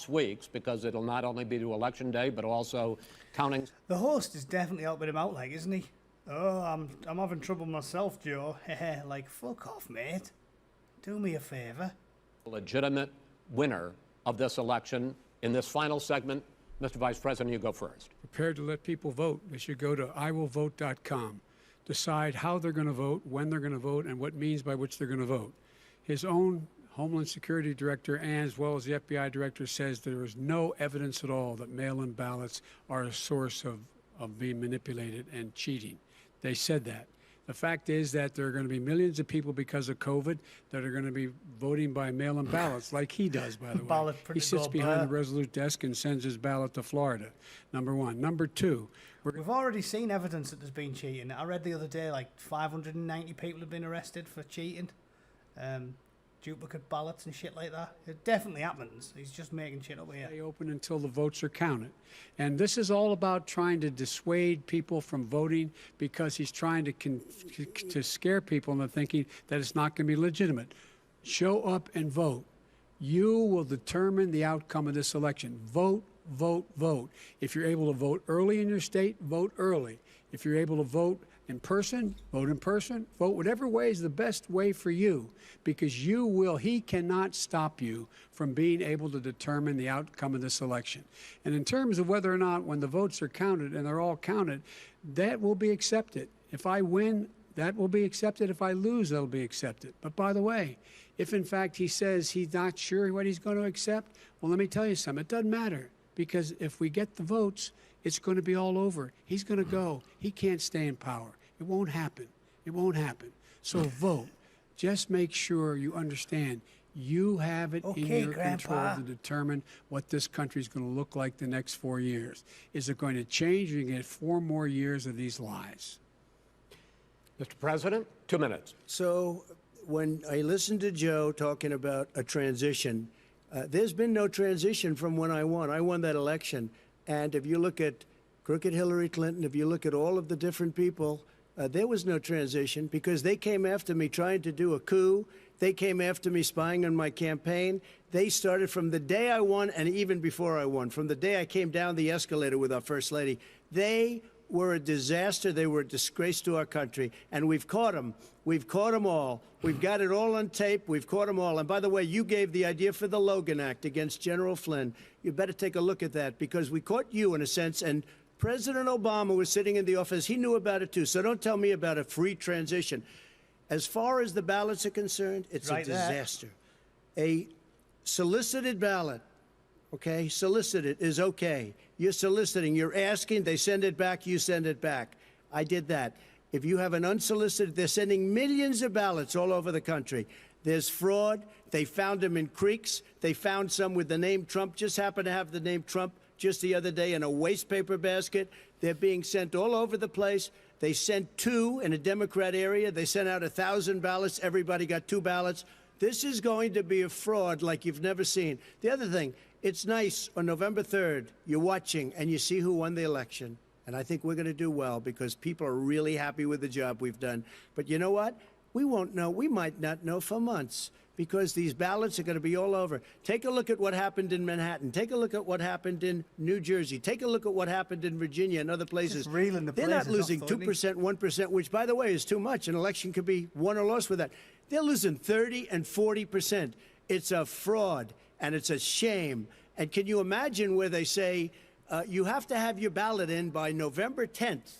weeks? Because it'll not only be to Election Day, but also counting. The host is definitely helping him out, like, isn't he? Oh, I'm having trouble myself, Joe. Like, fuck off, mate. Do me a favour. Legitimate winner of this election. In this final segment, Mr. Vice President, you go first. Prepared to let people vote. They should go to iwillvote.com. Decide how they're going to vote, when they're going to vote, and what means by which they're going to vote. His own Homeland Security Director, and as well as the FBI Director, says there is no evidence at all that mail-in ballots are a source of being manipulated and cheating. They said that. The fact is that there are going to be millions of people because of COVID that are going to be voting by mail-in ballots, like he does, by the way. Ballot He printed sits gold behind bar. the Resolute desk and sends his ballot to Florida, number one. Number two, We've already seen evidence that there's been cheating. I read the other day, like, 590 people have been arrested for cheating. Duplicate ballots and shit like that. It definitely happens. He's just making shit up here. stay open until the votes are counted. And this is all about trying to dissuade people from voting because he's trying to scare people into thinking that it's not going to be legitimate. Show up and vote. You will determine the outcome of this election. Vote, vote, vote. If you're able to vote early in your state, vote early. If you're able to vote in person, vote in person. Vote whatever way is the best way for you, because he cannot stop you from being able to determine the outcome of this election. And in terms of whether or not, when the votes are counted, and they're all counted, that will be accepted. If I win, that will be accepted. If I lose, that'll be accepted. But by the way, if in fact he says he's not sure what he's going to accept, well, let me tell you something. It doesn't matter, because if we get the votes, it's going to be all over. He's going to go. He can't stay in power. It won't happen. It won't happen. So vote. Just make sure you understand you have it in your control to determine what this country is going to look like the next 4 years. Is it going to change, or you get 4 more years of these lies? Mr. President, 2 minutes. So when I listened to Joe talking about a transition, there's been no transition from when I won. I won that election. And if you look at crooked Hillary Clinton, if you look at all of the different people, there was no transition, because they came after me trying to do a coup. They came after me spying on my campaign. They started from the day I won, and even before I won, from the day I came down the escalator with our First Lady. They were a disaster. They were a disgrace to our country. And we've caught them. We've caught them all. We've got it all on tape. We've caught them all. And by the way, you gave the idea for the Logan Act against General Flynn. You better take a look at that, because we caught you in a sense. And President Obama was sitting in the office. He knew about it too. So don't tell me about a free transition. As far as the ballots are concerned, it's a disaster. A solicited ballot, okay, solicited is okay. You're soliciting, you're asking, they send it back, you send it back. I did that. If you have an unsolicited, they're sending millions of ballots all over the country. There's fraud. They found them in creeks. They found some with the name Trump, just happened to have the name Trump just the other day in a waste paper basket. They're being sent all over the place. They sent 2 in a Democrat area. They sent out 1,000 ballots. Everybody got 2 ballots. This is going to be a fraud like you've never seen. The other thing, it's nice on November 3rd, you're watching and you see who won the election. And I think we're going to do well because people are really happy with the job we've done. But you know what? We won't know. We might not know for months because these ballots are going to be all over. Take a look at what happened in Manhattan. Take a look at what happened in New Jersey. Take a look at what happened in Virginia and other places. They're not losing 2%, 1%, which, by the way, is too much. An election could be won or lost with that. They're losing 30 and 40%. It's a fraud, and it's a shame. And can you imagine where they say you have to have your ballot in by November 10th?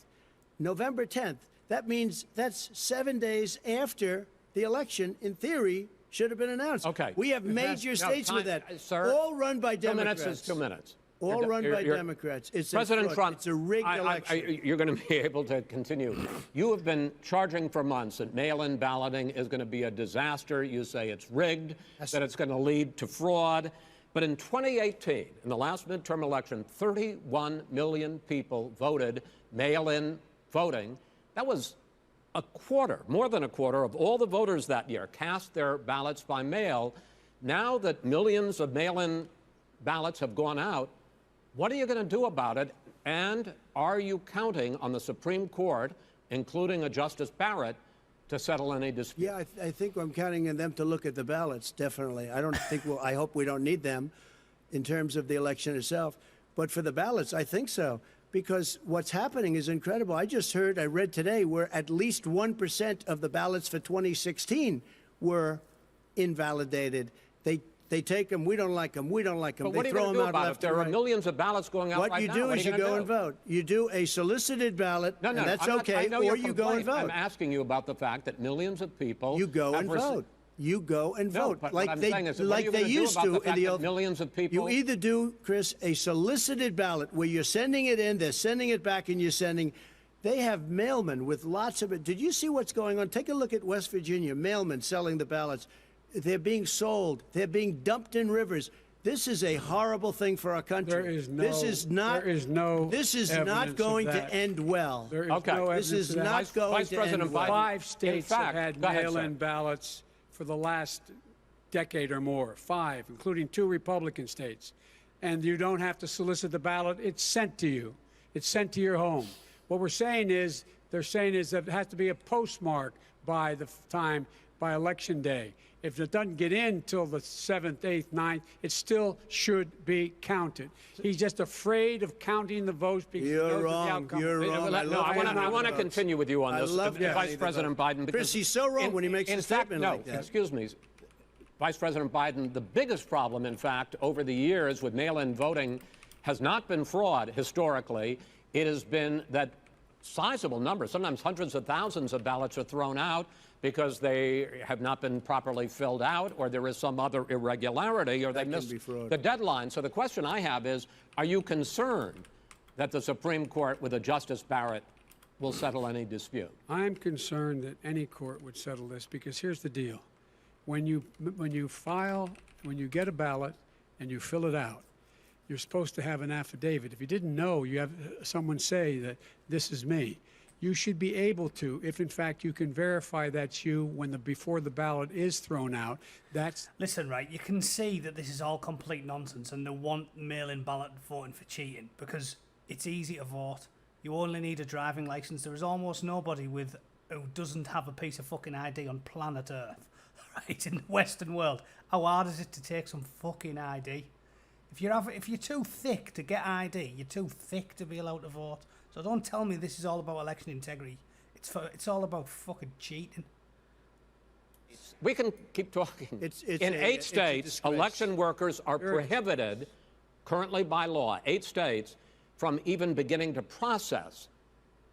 November 10th. That means that's 7 days after the election, in theory, should have been announced. Okay. We have major states with that, sir, all run by Democrats. 2 minutes is 2 minutes. All run by Democrats. It's President Trump, it's a rigged election. You're going to be able to continue. You have been charging for months that mail-in balloting is going to be a disaster. You say it's rigged, that it's going to lead to fraud. But in 2018, in the last midterm election, 31 million people voted mail-in voting. That was a quarter, more than a quarter, of all the voters that year cast their ballots by mail. Now that millions of mail-in ballots have gone out, what are you going to do about it? And are you counting on the Supreme Court, including a Justice Barrett, to settle any dispute? Yeah, I think I'm counting on them to look at the ballots, definitely. I don't think I hope we don't need them in terms of the election itself. But for the ballots, I think so. Because what's happening is incredible. I read today, where at least 1% of the ballots for 2016 were invalidated. They take them, we don't like them, we don't like them. But what they are you throw going to them do out about it? left There and are right. millions of ballots going out What right you now. do What is are you gonna go do? and vote. You do a solicited ballot, and that's okay, or you go and vote. I'm asking you about the fact that millions of people You go and vote. You go and No, vote, but like what I'm they saying is, what are you gonna do used about to the in fact the that old. millions of people? You either do, Chris, a solicited ballot where you're sending it in, they're sending it back, and you're sending. They have mailmen with lots of it. Did you see what's going on? Take a look at West Virginia. Mailmen selling the ballots. They're being sold. They're being dumped in rivers. This is a horrible thing for our country. There is no. This is not. There is no. This is evidence not of going that. to end well. There is Okay. no This evidence is of that. not going Vice to President end well. Biden- 5 states In fact, have had go ahead, mail-in sir. ballots for the last decade or more. 5, including 2 Republican states. And you don't have to solicit the ballot. It's sent to you. It's sent to your home. What we're saying is, they're saying is that it has to be a postmark by the time, by Election Day. If it doesn't get in till the 7th, 8th, 9th, it still should be counted. He's just afraid of counting the votes because he knows You're what the wrong. outcome You're is. wrong. I want to continue with you on I this, love counting Vice the President vote. Biden. Chris, he's so wrong when he makes in a fact, statement no, like that. excuse me, Vice President Biden. The biggest problem, in fact, over the years with mail-in voting, has not been fraud historically. It has been that sizable numbers, sometimes hundreds of thousands of ballots are thrown out because they have not been properly filled out, or there is some other irregularity, or they missed the deadline. So the question I have is, are you concerned that the Supreme Court, with a Justice Barrett, will settle any dispute? I'm concerned that any court would settle this because here's the deal. When you get a ballot and you fill it out, you're supposed to have an affidavit. If you didn't know, you have someone say that this is me. You should be able to, if in fact you can verify that's you before the ballot is thrown out. Listen, right, you can see that this is all complete nonsense and they want mail-in ballot voting for cheating because it's easy to vote. You only need a driving licence. There is almost nobody who doesn't have a piece of fucking ID on planet Earth, right, in the Western world. How hard is it to take some fucking ID? If you're too thick to get ID, you're too thick to be allowed to vote. So don't tell me this is all about election integrity. It's all about fucking cheating. We can keep talking. In 8 states, election workers are prohibited, currently by law, 8 states, from even beginning to process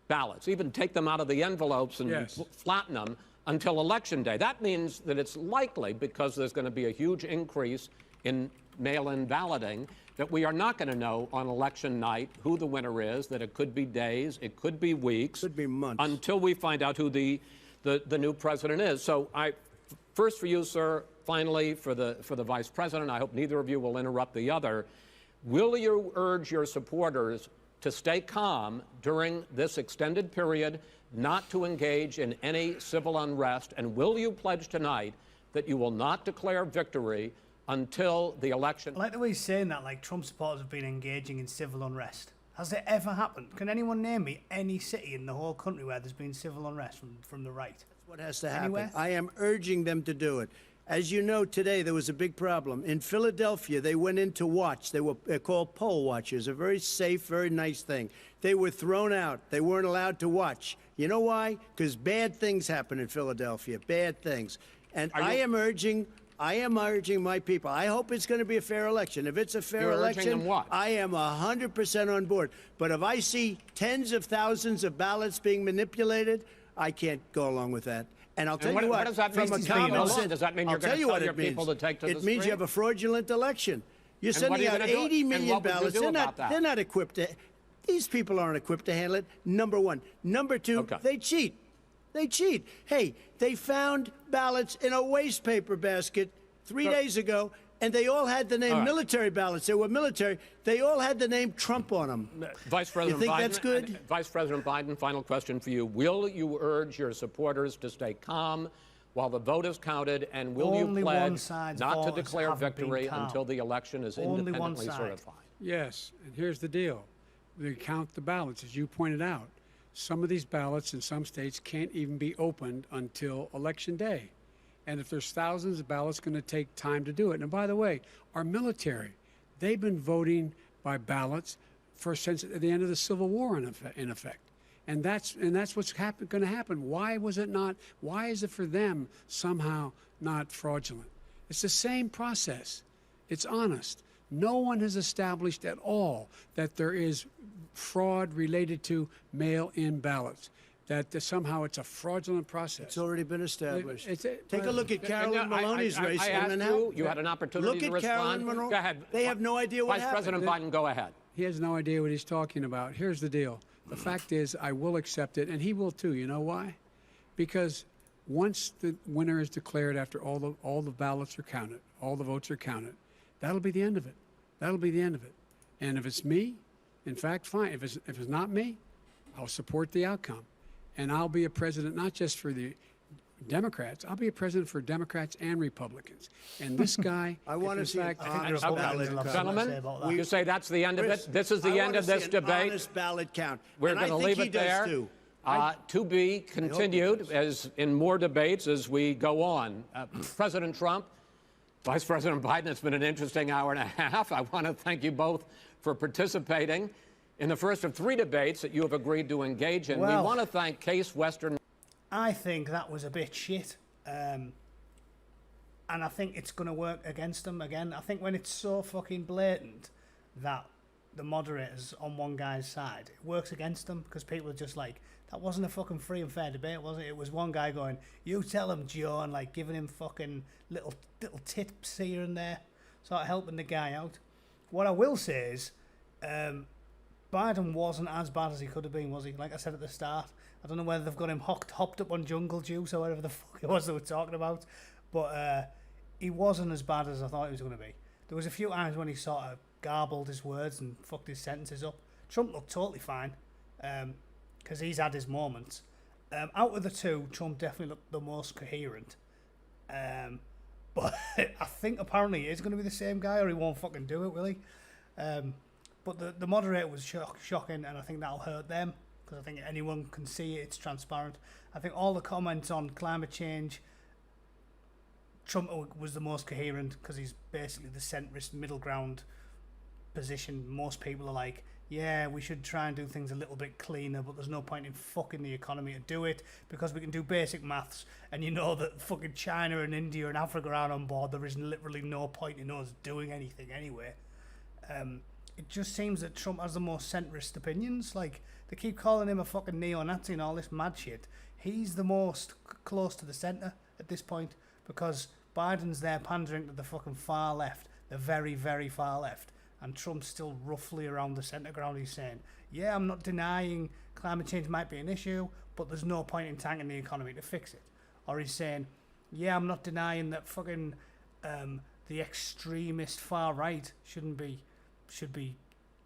ballots, even take them out of the envelopes and flatten them until Election Day. That means that it's likely, because there's going to be a huge increase in mail-in balloting, that we are not going to know on election night who the winner is, that it could be days, it could be weeks. Could be months. Until we find out who the new president is. So first for you, sir, finally for the Vice President, I hope neither of you will interrupt the other. Will you urge your supporters to stay calm during this extended period, not to engage in any civil unrest, and will you pledge tonight that you will not declare victory until the election? I like the way he's saying that, like Trump supporters have been engaging in civil unrest. Has it ever happened? Can anyone name me any city in the whole country where there's been civil unrest from the right? That's what has to happen. Anywhere? I am urging them to do it. As you know, today there was a big problem. In Philadelphia, they went in to watch. They're called poll watchers, a very safe, very nice thing. They were thrown out. They weren't allowed to watch. You know why? Because bad things happen in Philadelphia, bad things. And I am urging my people. I hope it's going to be a fair election. If it's a fair election, urging them what? I am 100% on board. But if I see tens of thousands of ballots being manipulated, I can't go along with that. And I'll tell you what, what does that mean? from a Does common sense, that mean you're I'll going tell to you tell what your it means. people to take to the It means you have a fraudulent election. You're And what are sending you out gonna do? 80 And million what would you ballots. do about that? They're not equipped to. These people aren't equipped to handle it. Number one. Number two, Okay. they cheat. They cheat. Hey, they found ballots in a waste paper basket 3 days ago, and they all had the name military ballots. They were military. They all had the name Trump on them. Vice President You think Biden, that's good? Vice President Biden, final question for you. Will you urge your supporters to stay calm while the vote is counted, and will Only you one pledge side's not to voters declare haven't been victory calm. until the election is Only one independently side. certified? Yes, and here's the deal. They count the ballots, as you pointed out. Some of these ballots in some states can't even be opened until Election Day. And if there's thousands of ballots, it's going to take time to do it. And by the way, our military, they've been voting by ballots since at the end of the Civil War, in effect. And that's what's going to happen. Why was it not? Why is it for them somehow not fraudulent? It's the same process. It's honest. No one has established at all that there is fraud related to mail-in ballots, that somehow it's a fraudulent process. It's already been established. Take Take a look at Carolyn Maloney's race. I in asked Manhattan. you had an opportunity Look to at respond. Carolyn Monroe. Go ahead. They have no idea what Vice happened. President Biden, go ahead. He has no idea what he's talking about. Here's the deal. The fact is, I will accept it, and he will too. You know why? Because once the winner is declared, after all the ballots are counted, all the votes are counted, that'll be the end of it. That'll be the end of it. And if it's me, in fact, fine. If it's not me, I'll support the outcome, and I'll be a president not just for the Democrats. I'll be a president for Democrats and Republicans. And this guy, I want to see an honest Okay, ballot I'll count. say Gentlemen, about that. you say that's the end of Chris, it? This is the I end wanna of this see an debate? honest ballot count. We're And going to I think leave he it does there. too. To be continued as in more debates as we go on. President Trump, Vice President Biden, it's been an interesting hour and a half. I want to thank you both for participating in the first of 3 debates that you have agreed to engage in. Well, we want to thank Case Western. I think that was a bit shit. And I think it's going to work against them again. I think when it's so fucking blatant that the moderator's on one guy's side, it works against them because people are just like, that wasn't a fucking free and fair debate, was it? It was one guy going, you tell him, Joe, and like giving him fucking little tips here and there, sort of helping the guy out. What I will say is, Biden wasn't as bad as he could have been, was he? Like I said at the start, I don't know whether they've got him hopped up on jungle juice or whatever the fuck it was they were talking about, but he wasn't as bad as I thought he was going to be. There was a few times when he sort of garbled his words and fucked his sentences up. Trump looked totally fine, because he's had his moments. Out of the two, Trump definitely looked the most coherent. But I think apparently it is going to be the same guy, or he won't fucking do it, will he? But the moderator was shocking, and I think that'll hurt them, because I think anyone can see it, it's transparent. I think all the comments on climate change, Trump was the most coherent, because he's basically the centrist middle ground position. Most people are like, yeah, we should try and do things a little bit cleaner, but there's no point in fucking the economy to do it, because we can do basic maths, and you know that fucking China and India and Africa aren't on board. There is literally no point in us doing anything anyway. It just seems that Trump has the most centrist opinions. Like, they keep calling him a fucking neo-Nazi and all this mad shit. He's the most close to the centre at this point, because Biden's there pandering to the fucking far left, the very, very far left, and Trump's still roughly around the centre ground. He's saying, yeah, I'm not denying climate change might be an issue, but there's no point in tanking the economy to fix it. Or he's saying, yeah, I'm not denying that fucking the extremist far right should be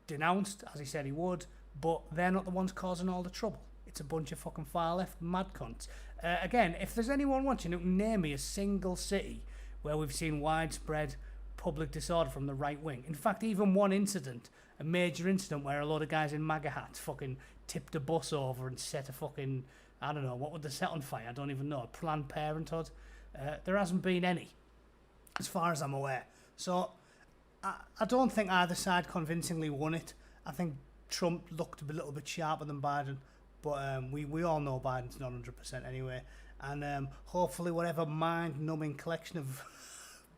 denounced, as he said he would, but they're not the ones causing all the trouble. It's a bunch of fucking far left mad cunts. Again, if there's anyone watching who can name me a single city where we've seen widespread public disorder from the right wing. In fact, even one incident, a major incident where a lot of guys in MAGA hats fucking tipped a bus over and set a fucking, I don't know, what would they set on fire? I don't even know. Planned Parenthood. There hasn't been any, as far as I'm aware. So I don't think either side convincingly won it. I think Trump looked a little bit sharper than Biden, but we all know Biden's not 100% anyway. And hopefully whatever mind-numbing collection of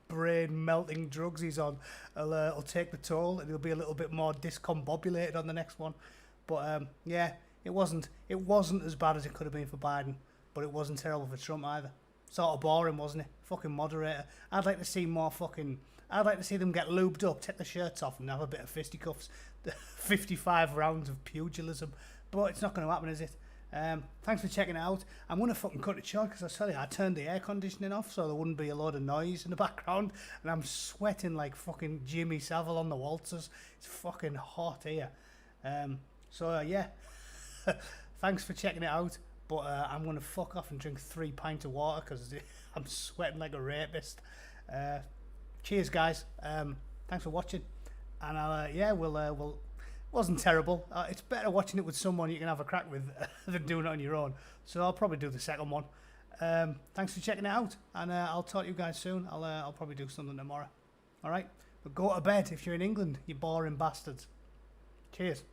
brain-melting drugs he's on will take the toll, and he'll be a little bit more discombobulated on the next one. But yeah, it wasn't as bad as it could have been for Biden, but it wasn't terrible for Trump either. Sort of boring, wasn't it? Fucking moderator. I'd like to see more fucking... I'd like to see them get lubed up, take the shirts off and have a bit of fisticuffs. 55 rounds of pugilism. But it's not going to happen, is it? Thanks for checking it out. I'm going to fucking cut it short because I tell you, I turned the air conditioning off so there wouldn't be a load of noise in the background. And I'm sweating like fucking Jimmy Savile on the waltzers. It's fucking hot here. So yeah, thanks for checking it out. But I'm going to fuck off and drink 3 pints of water because I'm sweating like a rapist. Cheers, guys. Thanks for watching. And yeah, we'll wasn't terrible. It's better watching it with someone you can have a crack with than doing it on your own. So I'll probably do the second one. Thanks for checking it out. And I'll talk to you guys soon. I'll probably do something tomorrow. All right? But go to bed if you're in England, you boring bastards. Cheers.